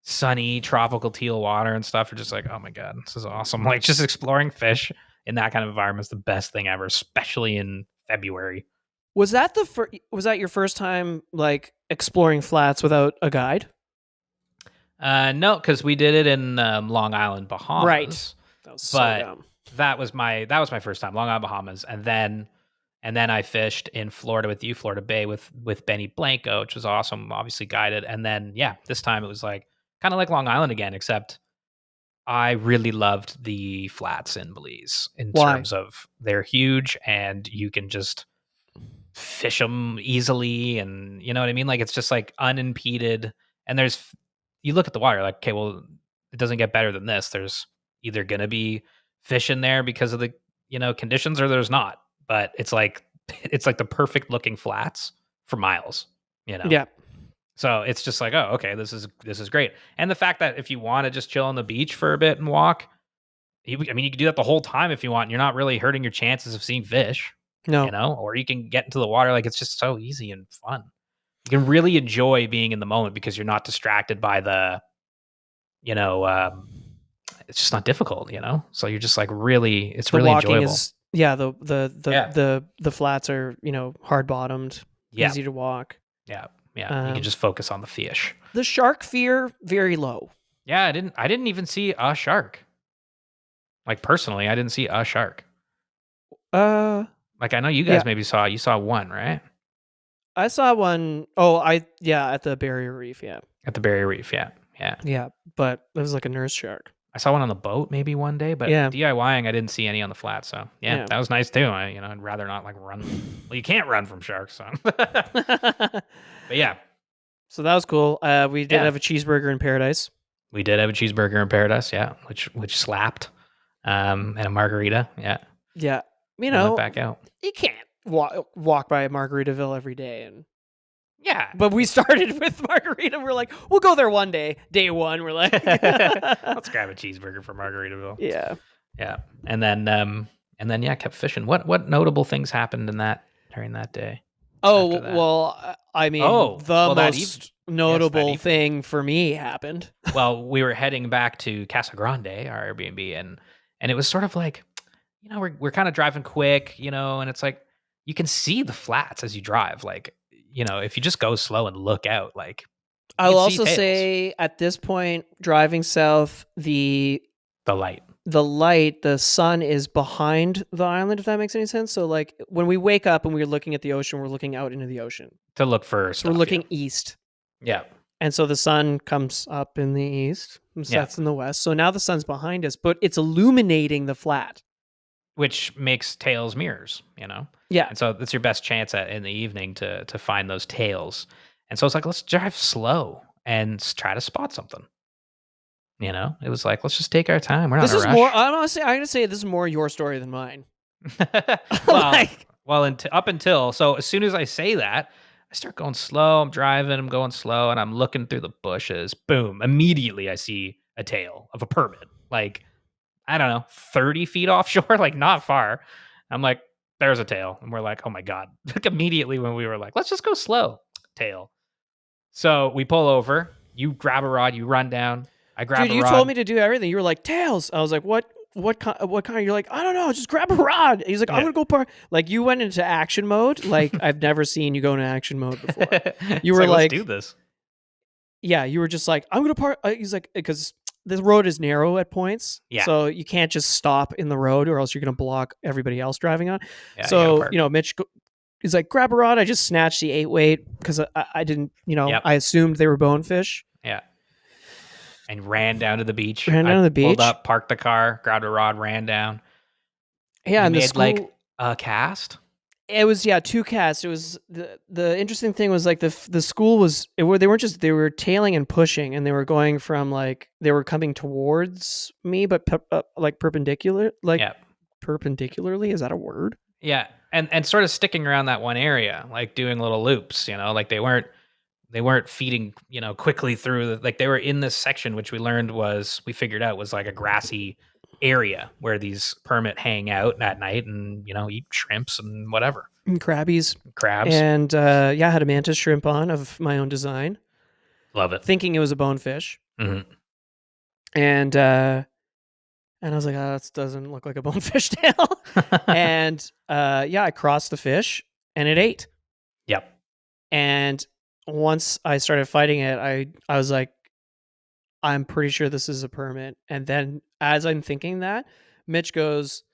sunny tropical teal water and stuff. You're just like, oh my god, this is awesome. Like just exploring fish in that kind of environment is the best thing ever, especially in February. Was that was that your first time like exploring flats without a guide? No, because we did it in Long Island, Right. Bahamas. That was so But dumb. that was my first time, Long Island, Bahamas, and then I fished in Florida with you, Florida Bay with Benny Blanco, which was awesome, obviously guided. And then yeah, this time it was like kind of like Long Island again, except I really loved the flats in Belize in Why? terms of they're huge and you can just fish them easily, and you know what I mean? Like it's just like unimpeded, and you look at the water like, okay, well, it doesn't get better than this. There's either going to be fish in there because of the, conditions, or there's not. But it's like it's like the perfect looking flats for miles, you know. Yeah. So it's just like, oh, okay, this is great. And the fact that if you want to just chill on the beach for a bit and walk, I mean, you can do that the whole time if you want. You're not really hurting your chances of seeing fish, No. or you can get into the water. Like it's just so easy and fun. You can really enjoy being in the moment because you're not distracted by you know, it's just not difficult, So you're just like it's The really walking enjoyable. is the flats are, hard bottomed, Yeah. easy to walk. Yeah. Yeah. You can just focus on the fish. The shark fear, very low. Yeah. I didn't even see a shark. Like personally, I didn't see a shark. Like I know you guys maybe you saw one, right? I saw one. Oh, at the barrier reef. Yeah. At the barrier reef. Yeah. Yeah. Yeah. But it was like a nurse shark. I saw one on the boat maybe one day, but Yeah. DIYing, I didn't see any on the flat. So Yeah. that was nice too. I'd rather not like run. Well, you can't run from sharks. So, but yeah, So that was cool. We did Yeah. have a cheeseburger in paradise. we did have a cheeseburger in paradise. Yeah, which slapped, and a margarita. Yeah, Yeah. and went back out. You can't walk by Margaritaville every day. Yeah, But we started with Margarita. We're like, we'll go there one day. Day one, we're like, let's grab a cheeseburger from Margaritaville. Yeah. Yeah, and then yeah, kept fishing. What notable things happened during that day? Oh, After that. well, I mean, that most notable thing for me happened. Well, we were heading back to Casa Grande, our Airbnb, and it was sort of like, we're kind of driving quick, and it's like you can see the flats as you drive. Like, if you just go slow and look out, like I'll also say at this point, driving south, the light, the sun is behind the island, if that makes any sense. So like when we wake up and we're looking at the ocean, we're looking out into the ocean to look for stuff. We're looking east. Yeah. And so the sun comes up in the east and sets in the west. So now the sun's behind us, but it's illuminating the flat. Which makes tails mirrors, Yeah. And so that's your best chance in the evening to find those tails. And so it's like, let's drive slow and try to spot something. It was like, let's just take our time. We're not in a rush. More, I'm gonna say this is more your story than mine. Up until, so as soon as I say that, I start going slow. I'm driving, I'm going slow, and I'm looking through the bushes. Boom. Immediately I see a tail of a permit. Like, I don't know, 30 feet offshore, like not far. I'm like, there's a tail. And we're like, oh my God. Like immediately when we were like, let's just go slow, tail. So we pull over, you grab a rod, you run down. I grab a rod. Dude, you told me to do everything. You were like, tails. I was like, what kind? You're like, I don't know, just grab a rod. He's like, I'm gonna go like you went into action mode. Like I've never seen you go into action mode before. You were like, let's do this. Yeah, you were just like, I'm gonna park. He's like, because the road is narrow at points. Yeah. So you can't just stop in the road or else you're going to block everybody else driving on. Yeah, so, Mitch is like, grab a rod. I just snatched the 8-weight because I didn't, I assumed they were bonefish. Yeah. And ran down to the beach. Pulled up, parked the car, grabbed a rod, ran down. Yeah. And made like a cast. It was 2 casts. It was the interesting thing was like the school was they were tailing and pushing, and they were going from like they were coming towards me, but like perpendicularly. Is that a word? Yeah, and sort of sticking around that one area, like doing little loops. Like they weren't they weren't feeding, quickly through like they were in this section, which we figured out was like a grassy area where these permit hang out at night and, eat shrimps and whatever. And crabbies. Crabs. And I had a mantis shrimp on of my own design, Love it. thinking it was a bonefish. Mhm. And I was like, oh, this doesn't look like a bonefish tail. And I crossed the fish and it ate. Yep. And once I started fighting it, I was like, I'm pretty sure this is a permit. And then as I'm thinking that, Mitch goes,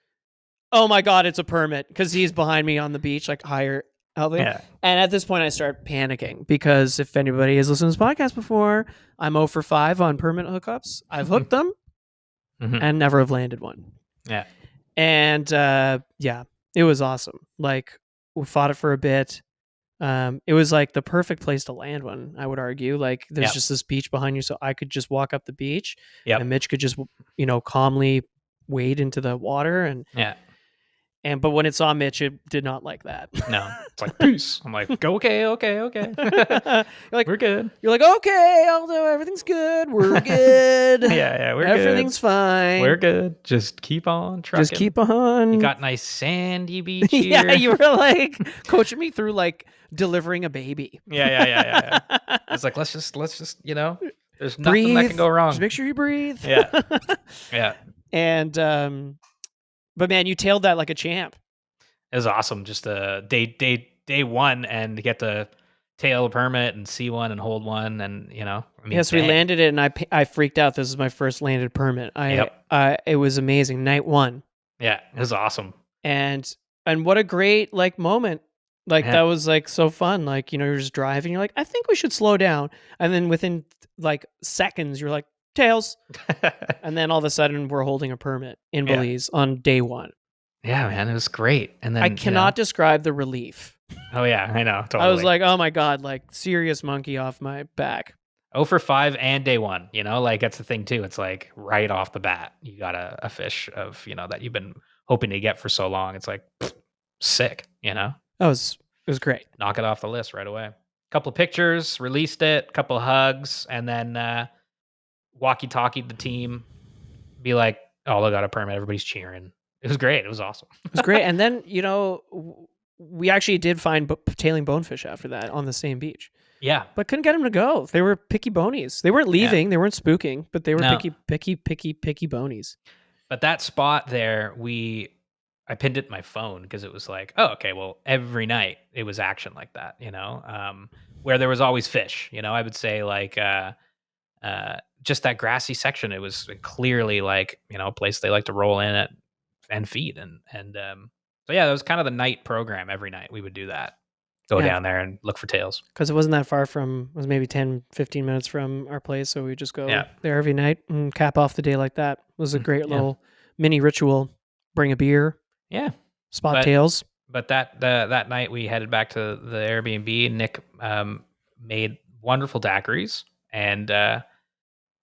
oh my God, it's a permit, because he's behind me on the beach, like higher elevation. Yeah. And at this point, I start panicking because if anybody has listened to this podcast before, I'm 0 for 5 on permit hookups. I've hooked them Mhm. and never have landed one. Yeah. And it was awesome. Like, we fought it for a bit. It was like the perfect place to land one, I would argue. Like, there's Yep. just this beach behind you, so I could just walk up the beach Yep. and Mitch could just, calmly wade into the water. Yeah. But when it saw Mitch, it did not like that. No. It's like, peace. I'm like, okay. You're like, We're good. okay, Aldo, everything's good. We're good. Yeah, we're Everything's good. fine. We're good. Just keep on trucking. Just keep on. You got nice sandy beach here. Yeah, you were like coaching me through like delivering a baby. Yeah. I was like, let's just, there's nothing Breathe. that can go wrong. Just make sure you breathe. Yeah. Yeah. And but man, you tailed that like a champ. It was awesome. Just day one and get to tail a permit and see one and hold one and Yes, we landed it and I freaked out. This is my first landed permit. It was amazing. Night one. Yeah, it was awesome. And what a great like moment. Like that was like so fun. Like, you're just driving, you're like, I think we should slow down. And then within like seconds, you're like, tails. And then all of a sudden we're holding a permit in Belize on day one. Yeah, man, it was great. And then I cannot describe the relief. Oh yeah, I know. Totally. I was like, oh my God, like serious monkey off my back. 0 for 5 and day one, like that's the thing too. It's like right off the bat, you got a fish of, that you've been hoping to get for so long. It's like sick, It was great. Knock it off the list right away. Couple of pictures, released it, couple of hugs, and then walkie-talkie the team, be like, oh, they got a permit. Everybody's cheering. It was great. It was awesome. It was great. And then, we actually did find tailing bonefish after that on the same beach. Yeah. But couldn't get them to go. They were picky bonies. They weren't leaving. Yeah. They weren't spooking, but they were picky bonies. But that spot there, I pinned it in my phone because it was like, oh, okay, well, every night it was action like that, where there was always fish. I would say like just that grassy section. It was clearly like, a place they like to roll in at and feed. So yeah, that was kind of the night program. Every night we would do that. Go down there and look for tails. Because it wasn't that far from, it was maybe 10, 15 minutes from our place. So we just go there every night and cap off the day like that. It was a great little mini ritual. Bring a beer. Yeah. Spot tails. But that night we headed back to the Airbnb. Nick made wonderful daiquiris and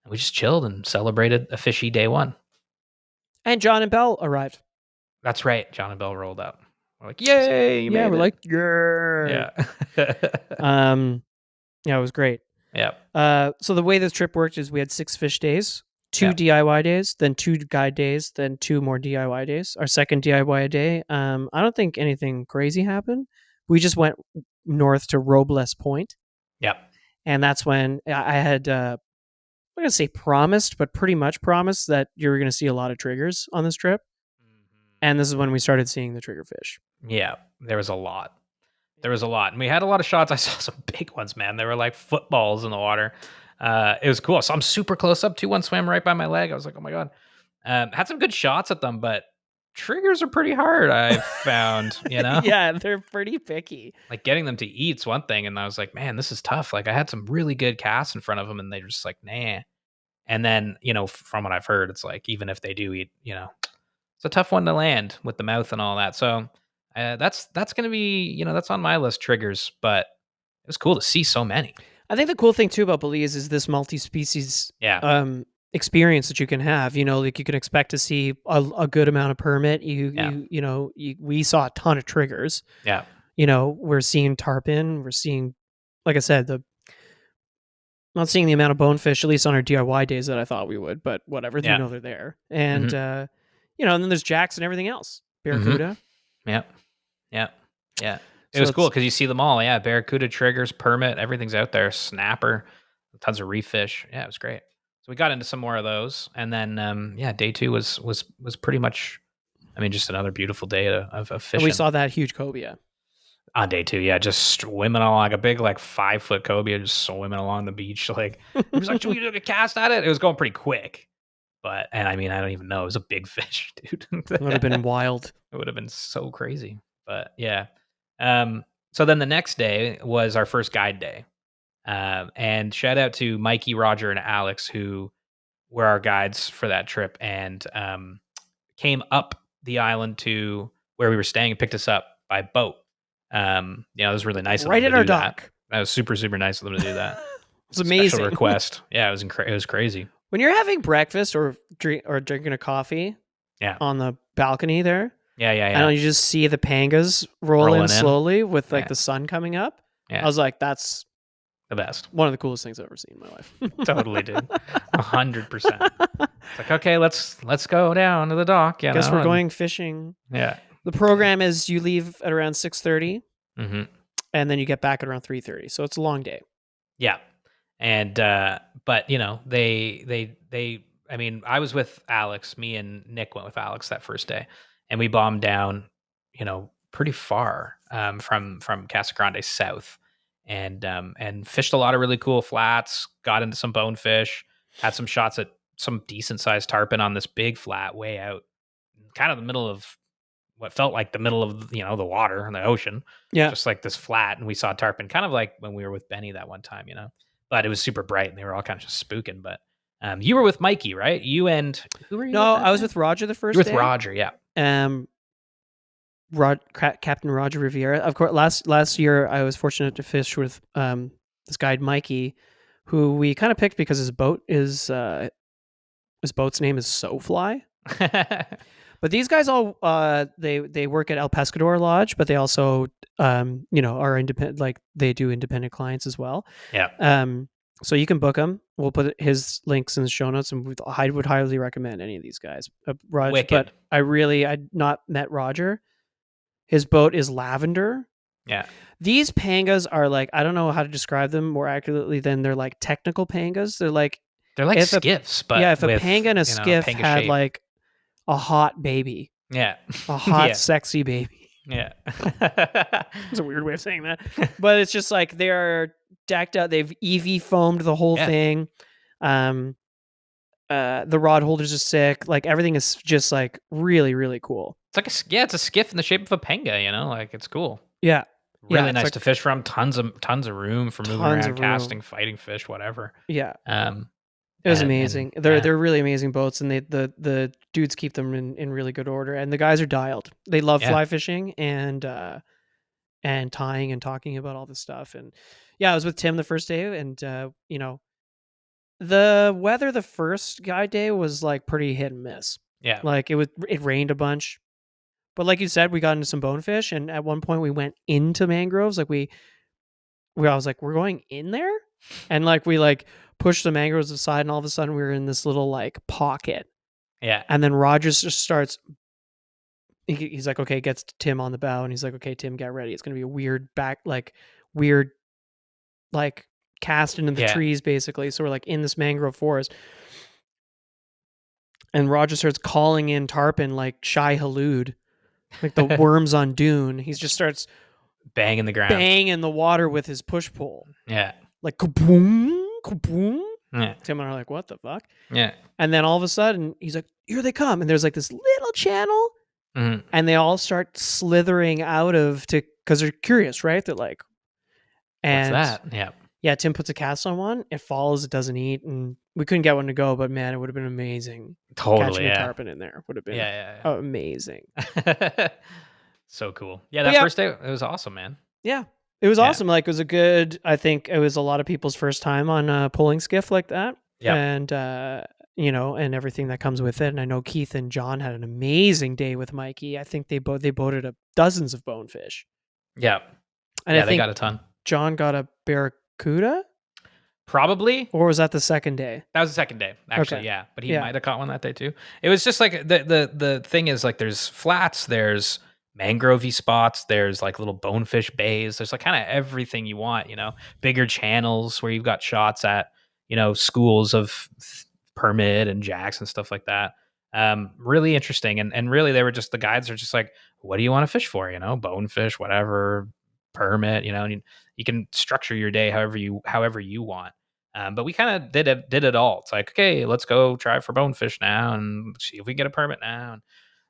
we just chilled and celebrated a fishy day one. And John and Belle arrived. That's right. John and Belle rolled up. We're like, yay! We're like, yeah. Yeah, it was great. Yeah. So the way this trip worked is we had 6 fish days, 2 DIY days, then 2 guide days, then 2 more DIY days. Our second DIY day, I don't think anything crazy happened. We just went north to Robles Point. Yep. And that's when I had, I'm going to say promised, but pretty much promised that you were going to see a lot of triggers on this trip. And this is when we started seeing the triggerfish. Yeah, there was a lot. And we had a lot of shots. I saw some big ones, man. They were like footballs in the water. It was cool. So I'm super close up. 2-1 swam right by my leg. I was like, oh my God. Had some good shots at them, but triggers are pretty hard, I've found, Yeah, they're pretty picky. Like getting them to eat's one thing. And I was like, man, this is tough. Like I had some really good casts in front of them and they're just like, nah. And then, from what I've heard, it's like, even if they do eat, it's a tough one to land with the mouth and all that. So that's going to be, that's on my list, triggers, but it was cool to see so many. I think the cool thing too about Belize is this multi-species experience that you can have. Like you can expect to see a good amount of permit. We saw a ton of triggers. Yeah. We're seeing tarpon. We're seeing, like I said, not seeing the amount of bonefish, at least on our DIY days, that I thought we would, but whatever. We Yeah. know they're there. And, Mhm. and then there's jacks and everything else. Mhm. Barracuda. Yep. Yep. Yeah. It So was cool it's because you see them all. Yeah, barracuda, triggers, permit, everything's out there. Snapper, tons of reef fish. Yeah, it was great. So we got into some more of those, and then yeah, day 2 was pretty much. I mean, just another beautiful day of and we fishing. saw that huge cobia. On day 2, yeah, just swimming along like a big, like 5-foot cobia, just swimming along the beach. Like he was like, "Should we do a cast at it?" It was going pretty quick, but and I mean, I don't even know. It was a big fish, dude. It would have been wild. It would have been so crazy. But yeah. So then the next day was our first guide day. And shout out to Mikey, Roger, and Alex, who were our guides for that trip and came up the island to where we were staying and picked us up by boat. It was really nice of Right them to at our do that. dock. That was super, super nice of them to do that. It's Special amazing. request. Yeah, it was crazy. When you're having breakfast or drinking a coffee Yeah. on the balcony there, Yeah, yeah, I yeah. know you just see the pangas roll Rolling in in. slowly with like Yeah. the sun coming up. Yeah. I was like, that's The best. one of the coolest things I've ever seen in my life. Totally, dude. 100%. It's like, okay, let's go down to the dock. Guess we're and- going fishing. Yeah. The program is you leave at around 6:30 hmm and then you get back at around 3:30. So it's a long day. Yeah. And but I mean, I was with Alex, me and Nick went with Alex that first day, and we bombed down, pretty far from Casa Grande south, and fished a lot of really cool flats, got into some bonefish, had some shots at some decent sized tarpon on this big flat way out, kind of the middle of what felt like the middle of the water and the ocean, Yeah. just like this flat, and we saw tarpon, kind of like when we were with Benny that one time, but it was super bright and they were all kind of just spooking. But you were with Mikey, right? You and who were you? No, with that I was day? with Roger the You first were with day. Roger, yeah. Captain Roger Riviera. Of course, last year I was fortunate to fish with this guide Mikey, who we kind of picked because his boat's name is SoFly. But these guys all they work at El Pescador Lodge, but they also are independent, like they do independent clients as well. Yeah. So you can book him. We'll put his links in the show notes, and I would highly recommend any of these guys. Roger, Wicked. but I'd not met Roger. His boat is lavender. Yeah. These pangas are like, I don't know how to describe them more accurately than they're like technical pangas. They're like if skiffs, but if a with, panga and a skiff panga had shape. like a hot baby, Yeah. a hot Yeah. sexy baby. Yeah. It's a weird way of saying that, but it's just like they're decked out. They've EV foamed the whole Yeah. thing. The rod holders are sick. Like everything is just like really, really cool. It's like it's a skiff in the shape of a panga, like it's cool. Yeah. Really it's nice like to fish from. Tons of room for moving tons around, of room. casting, fighting fish, whatever. Yeah. It It was amazing. They're really amazing boats, and the dudes keep them in really good order. And the guys are dialed. They love Yeah. fly fishing and tying and talking about all this stuff. And yeah, I was with Tim the first day, and the weather the first guide day was like pretty hit and miss. Yeah. Like it rained a bunch, but like you said, we got into some bonefish, and at one point we went into mangroves. Like I was like, we're going in there, and like we like pushed the mangroves aside, and all of a sudden we were in this little like pocket. Yeah. And then Rogers just starts. He's like, okay, gets Tim on the bow, and he's like, okay, Tim, get ready. It's gonna be a weird cast into the Yeah. trees, basically. So we're like in this mangrove forest, and Roger starts calling in tarpon like Shai Halud, like the worms on Dune. He just starts Banging the ground. banging the water with his push pole, Yeah. like kaboom, kaboom. Yeah. Tim and I are like, what the fuck? Yeah. And then all of a sudden, he's like, here they come. And there's like this little channel, Mhm. and they all start slithering out of because they're curious, right? They're like, and What's that? Yeah. yeah, Tim puts a cast on one. It falls. It doesn't eat, and we couldn't get one to go. But man, it would have been amazing. Totally. Catching a Yeah. tarpon in there would have been Yeah. amazing. So cool. Yeah. That yeah. first day, it was awesome, man. Yeah, it was Yeah. awesome. Like it was I think it was a lot of people's first time on a pulling skiff like that. Yeah. And and everything that comes with it. And I know Keith and John had an amazing day with Mikey. I think they boated up dozens of bonefish. Yeah. And Yeah. I They think got a ton. John got a barracuda. Probably. Or was that the second day? That was the second day, actually, Okay. yeah. But he Yeah. might have caught one that day too. It was just like the thing is like there's flats, there's mangrovey spots, there's like little bonefish bays, there's like kind of everything you want, bigger channels where you've got shots at, schools of permit and jacks and stuff like that. Really interesting. And really they were just the guides are just like, what do you want to fish for? Bonefish, whatever, permit, and you can structure your day however you want. But we kind of did it all. It's like, okay, let's go try for bonefish now and see if we can get a permit now. And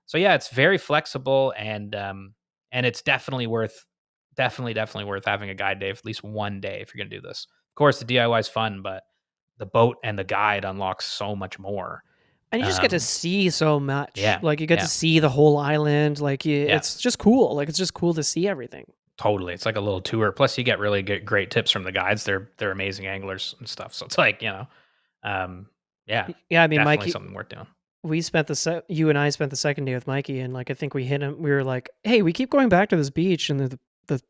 so yeah, it's very flexible and it's definitely worth having a guide day for at least one day if you're gonna do this. Of course, the DIY is fun, but the boat and the guide unlocks so much more. And you just get to Um, see so much. yeah, Like you get to yeah, see the whole island. Like yeah, it's just cool. Like it's just cool to see everything. totally. It's like a little tour. Plus, you get really great tips from the guides. They're amazing anglers and stuff. So it's like um, yeah, Yeah, I mean, definitely Mikey, something worth doing. we spent you and I spent the second day with Mikey, and like I think we hit him. We were like, "Hey, we keep going back to this beach, and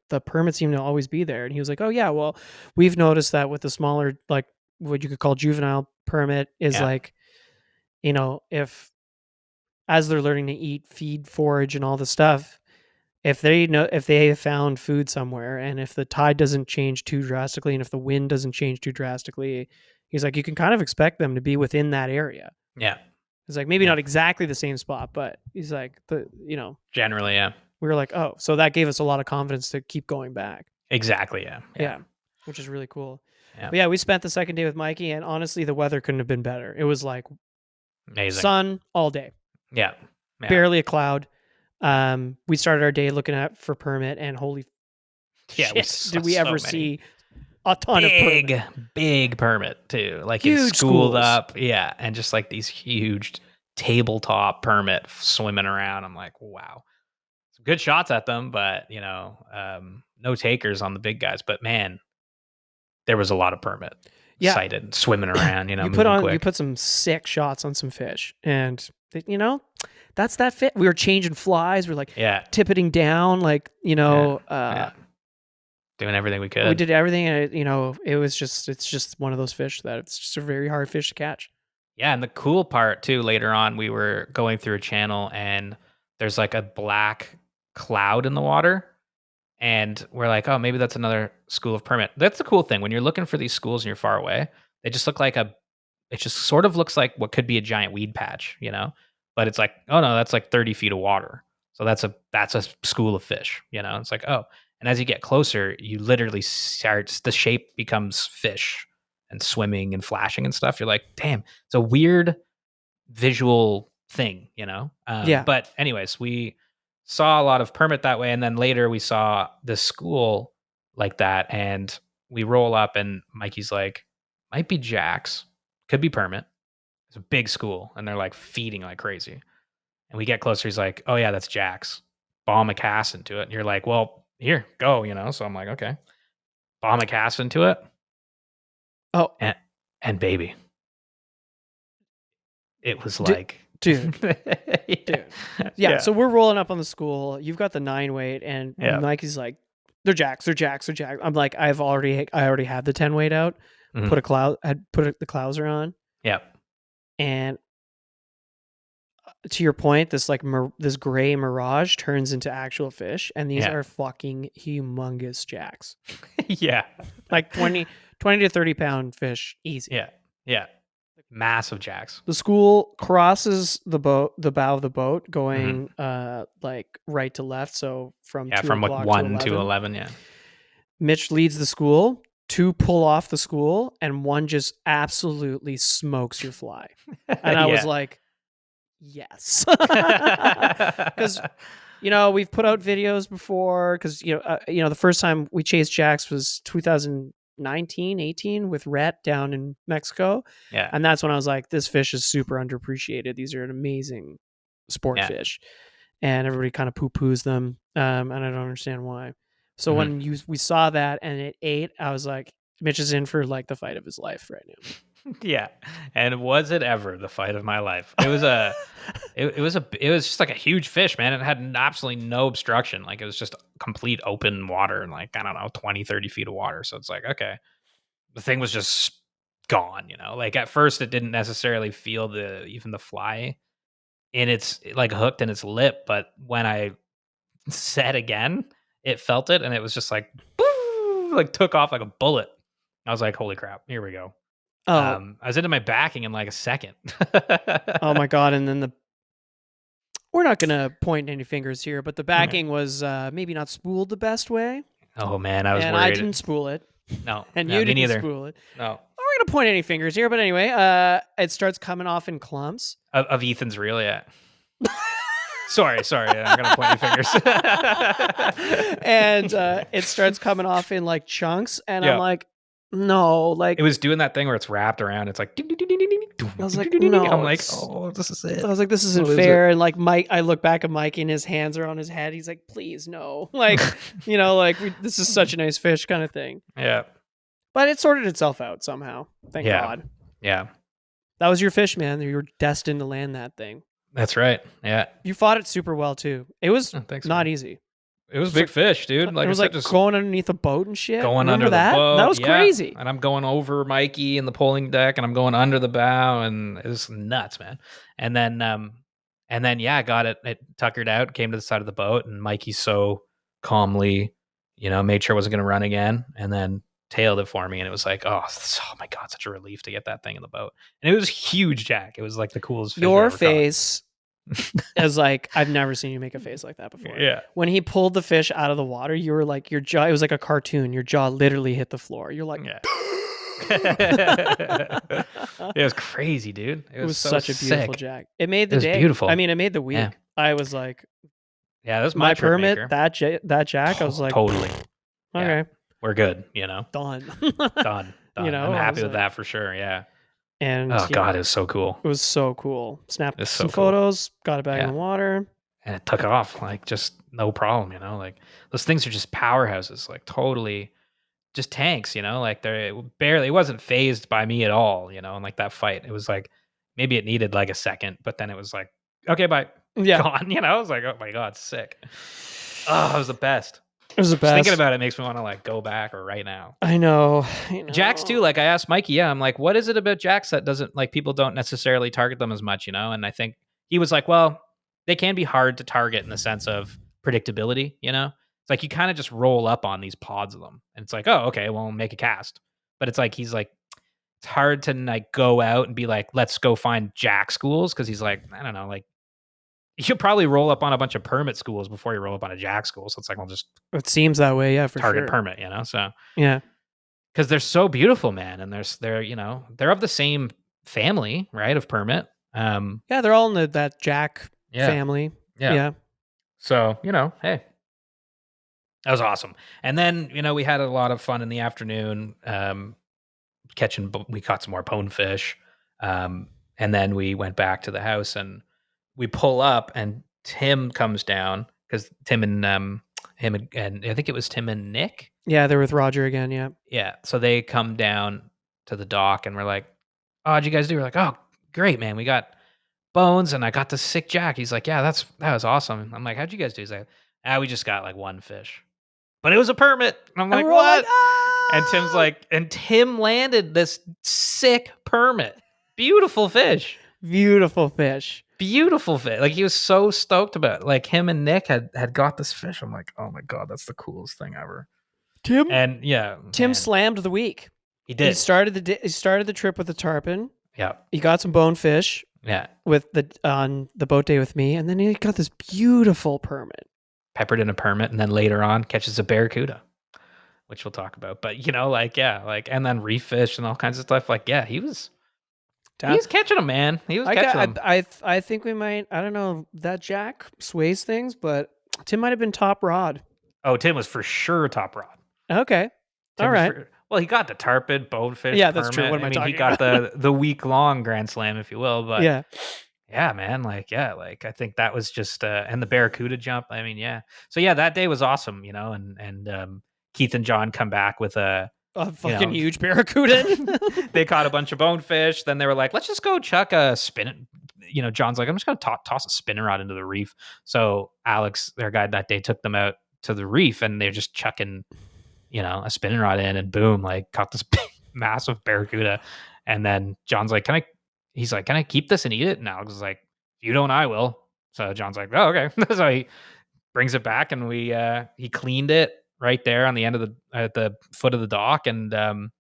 the permits seem to always be there." And he was like, "Oh yeah, well, we've noticed that with the smaller, like what you could call juvenile permit is Yeah, like, if as they're learning to eat, feed, forage, and all the stuff, if they have found food somewhere, and if the tide doesn't change too drastically, and if the wind doesn't change too drastically, he's like, you can kind of expect them to be within that area." yeah, He's like, maybe yeah. not exactly the same spot, but he's like, Generally, yeah. we were like, oh, so that gave us a lot of confidence to keep going back. Exactly, yeah, yeah, Yeah, which is really cool. yeah. But yeah, we spent the second day with Mikey, and honestly, the weather couldn't have been better. It was like Amazing. sun all day, Yeah, yeah, barely a cloud. We started our day looking at for permit, and holy yeah. We shit, saw did we so ever many see a ton of permit? big permit too. Like it's Huge schooled schools. up, yeah, and just like these huge tabletop permit swimming around. I'm like, wow, some good shots at them, but no takers on the big guys. But man, there was a lot of permit Yeah, sighted swimming around. you Moving you quick. put some sick shots on some fish, and that's that fit. We were changing flies. We're like Yeah, tippeting down, like yeah, yeah. Doing everything we we could. did everything, and it's just one of those fish that it's just a very hard fish to catch. Yeah, and the cool part too, later on, we were going through a channel and there's like a black cloud in the water. And we're like, oh, maybe that's another school of permit. That's the cool thing. When you're looking for these schools and you're far away, they just look like it just sort of looks like what could be a giant weed patch. But it's like, oh no, that's like 30 feet of water. So that's a school of fish. It's like, oh. And as you get closer, you literally the shape becomes fish and swimming and flashing and stuff. You're like, damn, it's a weird visual thing. Yeah, But anyways, we saw a lot of permit that way, and then later we saw the school like that, and we roll up, and Mikey's like, might be Jack's, could be permit. It's a big school, and they're like feeding like crazy. And we get closer, he's like, oh yeah, that's Jack's. Bomb a cast into it, and you're like, well, here, go. So I'm like, okay, bomb a cast into it, oh, and baby, it was d- like, dude, yeah, dude. Yeah, yeah, so we're rolling up on the school. You've got the 9 weight, and yeah. Mikey's like, they're jacks, they're jacks, they're jacks. I'm like, I already had the 10 weight out. Mhm. The clouser on, Yeah. and to your point, this like this gray mirage turns into actual fish, and these Yeah. are fucking humongous jacks, Yeah. like 20 to 30 pound fish, easy. Yeah. Yeah. Massive jacks. The school crosses the bow of the boat, Mhm. going like right to left. So from Yeah, two from like o'clock to 1 to 11. 11, yeah. Mitch leads the school. Two pull off the school, and one just absolutely smokes your fly. And I was Yeah. like, yes, because we've put out videos before, because the first time we chased jacks was 2019, 18 with Rhett down in Mexico, Yeah. and that's when I was like, this fish is super underappreciated. These are an amazing sport Yeah. fish, and everybody kind of poo poos them, and I don't understand why. So Mhm. when we saw that and it ate, I was like, Mitch is in for like the fight of his life right now. Yeah. And was it ever the fight of my life? It was a it was just like a huge fish, man. It had absolutely no obstruction. Like it was just complete open water and like, I don't know, 20, 30 feet of water. So it's like, okay, the thing was just gone, like at first it didn't necessarily feel even the fly in its like hooked in its lip, but when I said again, it felt it and it was just like like took off like a bullet. I was like, holy crap, here we go. Oh, I was into my backing in like a second. oh my god! And then we're not gonna point any fingers here, but the backing was maybe not spooled the best way, Oh man, I was and I worried. didn't spool it, No, and no, you me didn't neither. spool it. No, We're gonna point any fingers here, but anyway, it starts coming off in clumps. of Ethan's reel, yeah. Sorry, I'm gonna point any fingers. And it starts coming off in like chunks, and I'm Yeah. like, no, like It was doing that thing where it's wrapped around. It's like, I was like, no, I'm like, oh, this is it. I was like, this isn't What is fair. And like Mike, I look back at Mike and his hands are on his head. He's like, please, no. Like, like this is such a nice fish kind of thing. Yeah. But it sorted itself out somehow. Thank God. Yeah. That was your fish, man. You were destined to land that thing. That's right. Yeah. You fought it super well too. It was Thanks, not man. easy. It was big fish, dude. Like it was I said, like just going underneath a boat and shit. going Remember under that? the boat. That was yeah. crazy. And I'm going over Mikey in the pulling deck, and I'm going under the bow, and it was nuts, man. And then, yeah, I got it. It tuckered out, came to the side of the boat, and Mikey so calmly, made sure it wasn't going to run again, and then tailed it for me, and it was like, oh my god, such a relief to get that thing in the boat. And it was huge, Jack. It was like the coolest fish I Your ever caught. face is like, I've never seen you make a face like that before. Yeah. When he pulled the fish out of the water, you were like, your jaw, it was like a cartoon. Your jaw literally hit the floor. You're like, Yeah. It was crazy, dude. It was so such a beautiful sick. jack. It made the It was day. beautiful. I mean, it made the week. Yeah. I was like, Yeah, that's my trip permit, maker. that jack. I was like, totally. okay, Yeah. We're good, done. Done. I'm happy with that for sure. Yeah. And Oh god, it was so cool. it was so cool. Snapped It's some so cool. photos, got it back in the water. And it took off like just no problem, like those things are just powerhouses, like totally just tanks, like they're barely, it wasn't phased by me at all, in like that fight. It was like maybe it needed like a second, but then it was like, okay, bye. Yeah. Gone, I was like, oh my god, sick. Oh, it was the best. It was the Just best. thinking about it makes me want to like go back or right now. I know. Jacks too. Like I asked Mikey, I'm like, what is it about Jacks that doesn't like people don't necessarily target them as much, And I think he was like, well, they can be hard to target in the sense of predictability, It's like you kind of just roll up on these pods of them, and it's like, oh, okay, well, make a cast. But it's like he's like, it's hard to like go out and be like, let's go find Jack schools, because he's like, I don't know, like you'll probably roll up on a bunch of permit schools before you roll up on a Jack school. So it's like, I'll just It seems that way, yeah, for target sure. permit, So yeah, because they're so beautiful, man, and they're of the same family, right? Of permit. Yeah, they're all in that Jack family. Yeah. So hey, that was awesome. And then we had a lot of fun in the afternoon. We caught some more bonefish, and then we went back to the house and we pull up, and Tim comes down because Tim and him and I think it was Tim and Nick. Yeah, they're with Roger again. Yeah. Yeah. So they come down to the dock and we're like, oh, what'd you guys do? We're like, oh, great, man. We got bones and I got the sick jack. He's like, yeah, that was awesome. I'm like, how'd you guys do? He's like, we just got like one fish, but it was a permit. And I'm like, what? Like, ah! And Tim's like, and Tim landed this sick permit. Beautiful fish. Beautiful fish. Beautiful fish. Like he was so stoked about it. Like him and Nick had got this fish. I'm like, oh my God, that's the coolest thing ever. Tim slammed the week. He did. He started the trip with the tarpon. Yeah. He got some bonefish. Yeah. With on the boat day with me, and then he got this beautiful permit. Peppered in a permit, and then later on catches a barracuda, which we'll talk about. But and then reef fish and all kinds of stuff. Like, yeah, he was catching them, man. He was catching them. I think we might. I don't know, that Jack sways things, but Tim might have been top rod. Oh, Tim was for sure top rod. Okay. All right. Well, he got the tarpon, bonefish. Yeah, that's true. What am I talking about? He got the week long Grand Slam, if you will. But yeah, man. I think that was just and the barracuda jump. I mean, yeah. So yeah, that day was awesome, and Keith and John come back with a fucking huge barracuda. They caught a bunch of bonefish. Then they were like, let's just go chuck a spin. John's like, I'm just gonna toss a spinning rod into the reef. So Alex, their guide that day, took them out to the reef, and they're just chucking a spinning rod in, and boom, like caught this massive barracuda. And then John's like, he's like, can I keep this and eat it? And Alex is like, if you don't, I will. So John's like, oh, okay. So he brings it back, and he cleaned it right there on the end of at the foot of the dock. And then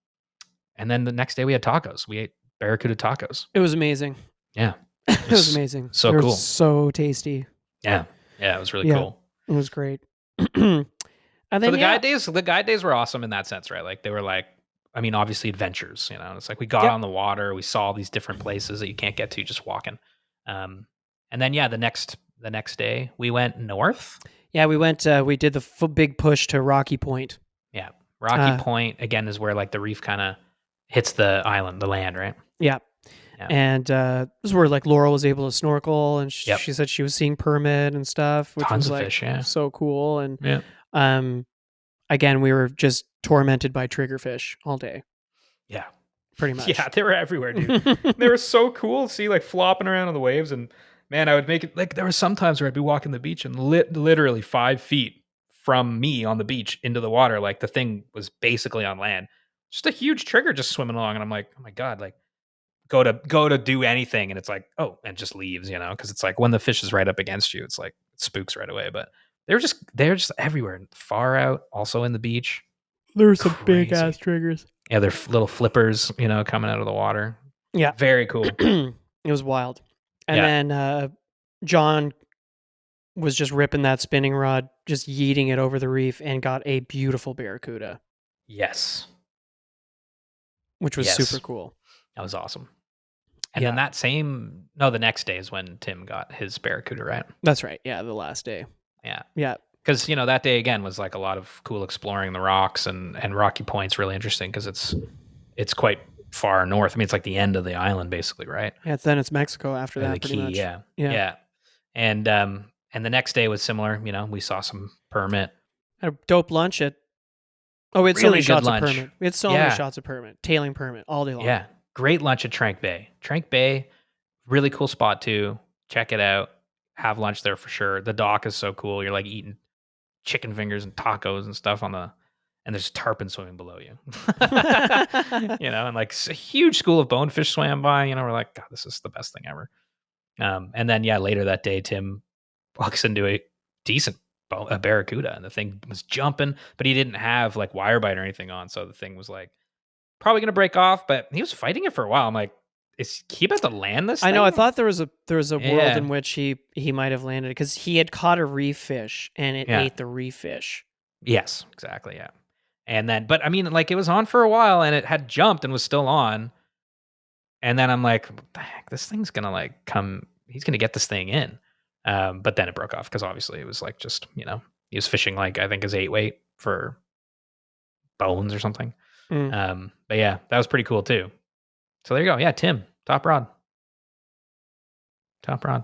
the next day we had tacos. We ate barracuda tacos. It was amazing. Yeah. It was amazing. So they were cool. so tasty. Yeah. Yeah. It was really cool. It was great. And then So the guide days were awesome in that sense, right? Like they were like, I mean, obviously adventures, you know, it's like we got on the water, we saw these different places that you can't get to just walking. And then, the next day we went north. Yeah, we went, we did the big push to Rocky Point. Yeah. Rocky Point again is where like the reef kind of hits the island, the land, right? Yeah. And this is where like Laurel was able to snorkel, and she said she was seeing permit and stuff, which Tons was of like fish, yeah. so cool. And again, we were just tormented by triggerfish all day. Yeah. Pretty much. Yeah, they were everywhere, dude. They were so cool to see, like flopping around on the waves. And man, I would make it like there were some times where I'd be walking the beach and literally 5 feet from me on the beach into the water, like the thing was basically on land. Just a huge trigger just swimming along. And I'm like, oh my God, like go to do anything. And it's like, oh, and just leaves, you know, because it's like when the fish is right up against you, it's like it spooks right away. But they're just everywhere, far out, also in the beach. There were some big ass triggers. Yeah, they're little flippers, you know, coming out of the water. Yeah. Very cool. It was wild. And then John was just ripping that spinning rod, just yeeting it over the reef, and got a beautiful barracuda. Yes. Which was super cool. That was awesome. And then the next day is when Tim got his barracuda, right? That's right. Yeah, the last day. Yeah. Yeah. Because, you know, that day again was like a lot of cool exploring the rocks, and Rocky Point's really interesting because it's quite far north. I mean, it's like the end of the island basically, right? Yeah, then it's Mexico after that, pretty much. Yeah. And the next day was similar. You know, we saw some permit. Had a dope lunch at... Oh, we had so many shots of permit. We had so many shots of permit. Tailing permit all day long. Yeah. Great lunch at Trank Bay. Trank Bay, really cool spot too. Check it out. Have lunch there for sure. The dock is so cool. You're like eating chicken fingers and tacos and stuff and there's tarpon swimming below you. You know, and like a huge school of bonefish swam by. You know, we're like, God, this is the best thing ever. And then later that day, Tim walks into a decent a barracuda, and the thing was jumping, but he didn't have like wire bite or anything on, so the thing was like probably gonna break off. But he was fighting it for a while. I'm like, is he about to land this thing? I know. I thought there was a world in which he might have landed because he had caught a reef fish and it ate the reef fish. Yes, exactly. Yeah. And then, but I mean, like it was on for a while and it had jumped and was still on. And then I'm like, what the heck, this thing's gonna like come. He's gonna get this thing in. But then it broke off because obviously it was like just, you know, he was fishing like I think his 8 weight for bones or something. But yeah, that was pretty cool too. So there you go. Yeah, Tim, top rod. And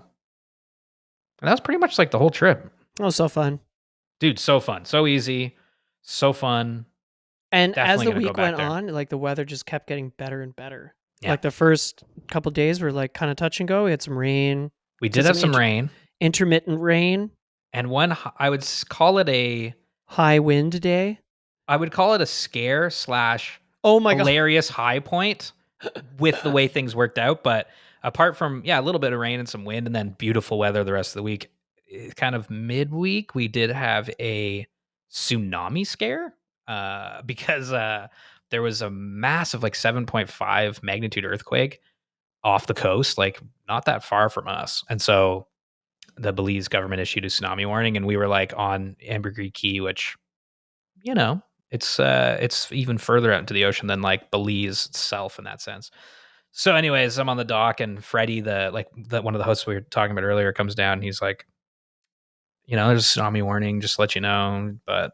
that was pretty much like the whole trip. Oh, so fun. Dude, so fun. So easy. So fun. And definitely as the week went on, like the weather just kept getting better and better. Yeah. Like the first couple of days were like kind of touch and go. We had some rain. We did have some rain. Intermittent rain. And one, I would call it a... high wind day. I would call it a scare / oh my hilarious high point with the way things worked out. But apart from, a little bit of rain and some wind and then beautiful weather the rest of the week, kind of midweek, we did have a tsunami scare because there was a massive like 7.5 magnitude earthquake off the coast, like not that far from us. And so the Belize government issued a tsunami warning, and we were like on Ambergris Key, which, you know, it's even further out into the ocean than like Belize itself in that sense. So anyways, I'm on the dock and Freddie, one of the hosts we were talking about earlier, comes down. And he's like, you know, there's a tsunami warning, just to let you know, but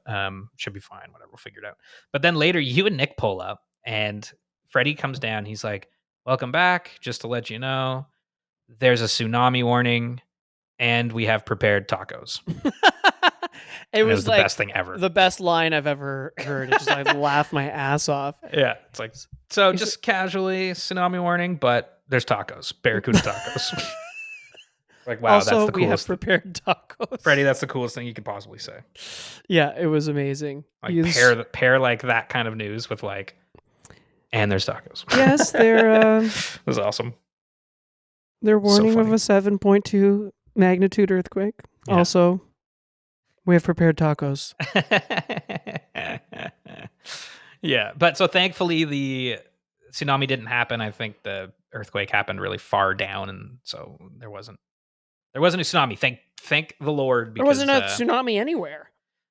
should be fine. Whatever, we'll figure it out. But then later you and Nick pull up and Freddie comes down. He's like, welcome back. Just to let you know, there's a tsunami warning and we have prepared tacos. It was the best thing ever. The best line I've ever heard. It just I laughed my ass off. Yeah. It's like, so just casually tsunami warning, but there's tacos, barracuda tacos. Like, wow, also, that's the coolest. We have prepared tacos. Freddie, that's the coolest thing you could possibly say. Yeah, it was amazing. Like pair like that kind of news with like And there's tacos. Yes, they're It was awesome. they're So warning of funny. a 7.2 magnitude earthquake. Yeah. Also, we have prepared tacos. Yeah, but so thankfully the tsunami didn't happen. I think the earthquake happened really far down, and so there wasn't a tsunami. Thank the Lord, There wasn't because a tsunami anywhere.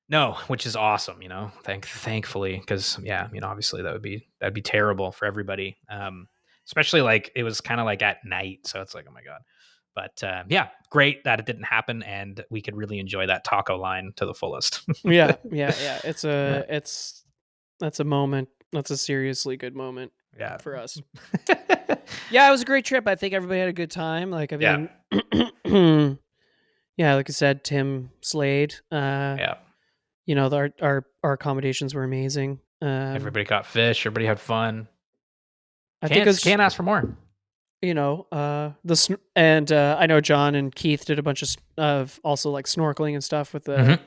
no, which is awesome. Thankfully, because yeah, obviously that'd be terrible for everybody. Especially like it was kind of like at night, so it's like, oh my god. But yeah, great that it didn't happen, and we could really enjoy that taco line to the fullest. Yeah. Yeah. That's a moment. That's a seriously good moment Yeah. for us. Yeah, it was a great trip. I think everybody had a good time. Like, I Yeah. mean, yeah, like I said, Tim Slade. Yeah. Our accommodations were amazing. Everybody caught fish. Everybody had fun. I think it was, Can't ask for more. and I know John and Keith did a bunch of also like snorkeling and stuff with Mhm.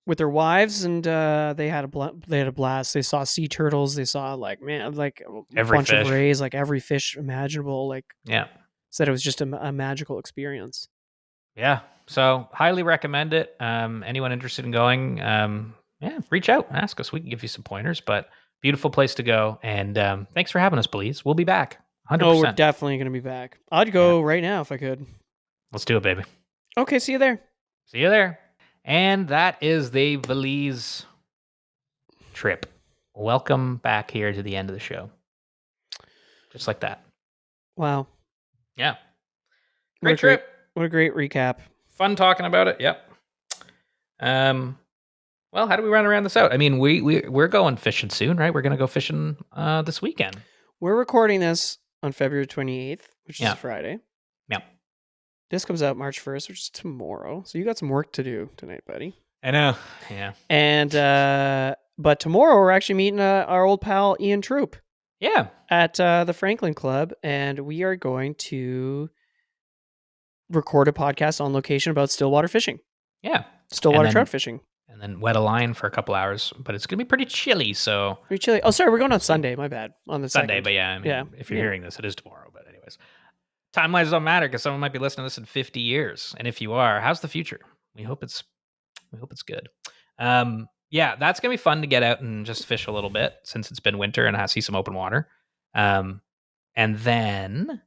with their wives, and they had a blast. They saw sea turtles. They saw like a Every bunch of fish. rays, like every fish imaginable. Like, Yeah. said it was just a magical experience. Yeah. So highly recommend it. Anyone interested in going, yeah, reach out, ask us. We can give you some pointers, but beautiful place to go. And thanks for having us, Belize. We'll be back. Oh, we're 100%. definitely gonna be back. I'd Yeah. go right now if I could. Let's do it, baby. Okay, see you there. See you there. And that is the Belize trip. Welcome back here to the end of the show. Just like that. Wow. Yeah. What Great a great trip. what a great recap. Fun talking about it. Yep. Well, how do we run around this out? I mean, we're going fishing soon, right? We're gonna go fishing this weekend. We're recording this on February 28th, which is Yeah. a Friday. Yeah. This comes out March 1st, which is tomorrow. So you got some work to do tonight, buddy. I know. Yeah. And but tomorrow we're actually meeting our old pal Ian Troop Yeah. at the Franklin Club, and we are going to record a podcast on location about stillwater fishing, Yeah. stillwater then- trout fishing. And then wet a line for a couple hours, but it's gonna be pretty chilly. So Pretty chilly. Oh, sorry, we're going on Sunday. My bad. On the Sunday, 2nd. but yeah, I mean, Yeah. if you're hearing this, it is tomorrow. But anyways, timelines don't matter because someone might be listening to this in 50 years. And if you are, how's the future? We hope it's good. Yeah, that's gonna be fun to get out and just fish a little bit since it's been winter and I see some open water. And then,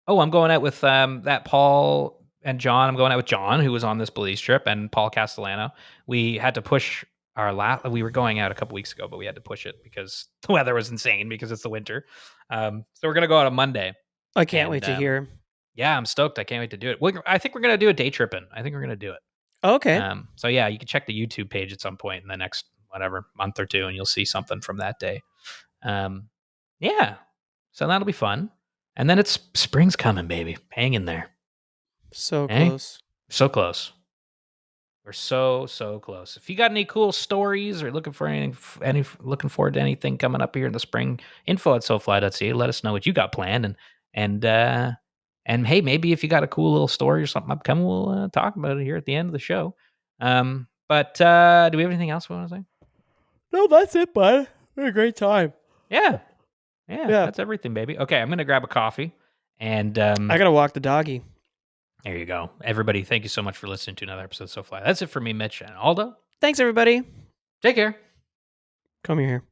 I'm going out with that Paul and John. I'm going out with John, who was on this Belize trip, and Paul Castellano. We had to push our we were going out a couple weeks ago, but we had to push it because the weather was insane because it's the winter. So we're gonna go out on Monday. I can't wait to hear. Yeah, I'm stoked. I can't wait to do it. I think we're gonna do a day tripping. I think we're gonna do it. Okay. So yeah, you can check the YouTube page at some point in the next month or two, and you'll see something from that day. Yeah, so that'll be fun. And then it's spring's coming, baby. Hang in there. So Eh? close. So close. We're so close. If you got any cool stories or looking for looking forward to anything coming up here in the spring, info@sofly.ca. Let us know what you got planned, and hey, maybe if you got a cool little story or something upcoming, we'll talk about it here at the end of the show. But do we have anything else we want to say? No, that's it, bud. We had a great time. Yeah. Yeah. That's everything, baby. Okay, I'm gonna grab a coffee, and I gotta walk the doggy. there you go. Everybody, thank you so much for listening to another episode of SoFly. That's it for me, Mitch and Aldo. Thanks, everybody. Take care. Come here.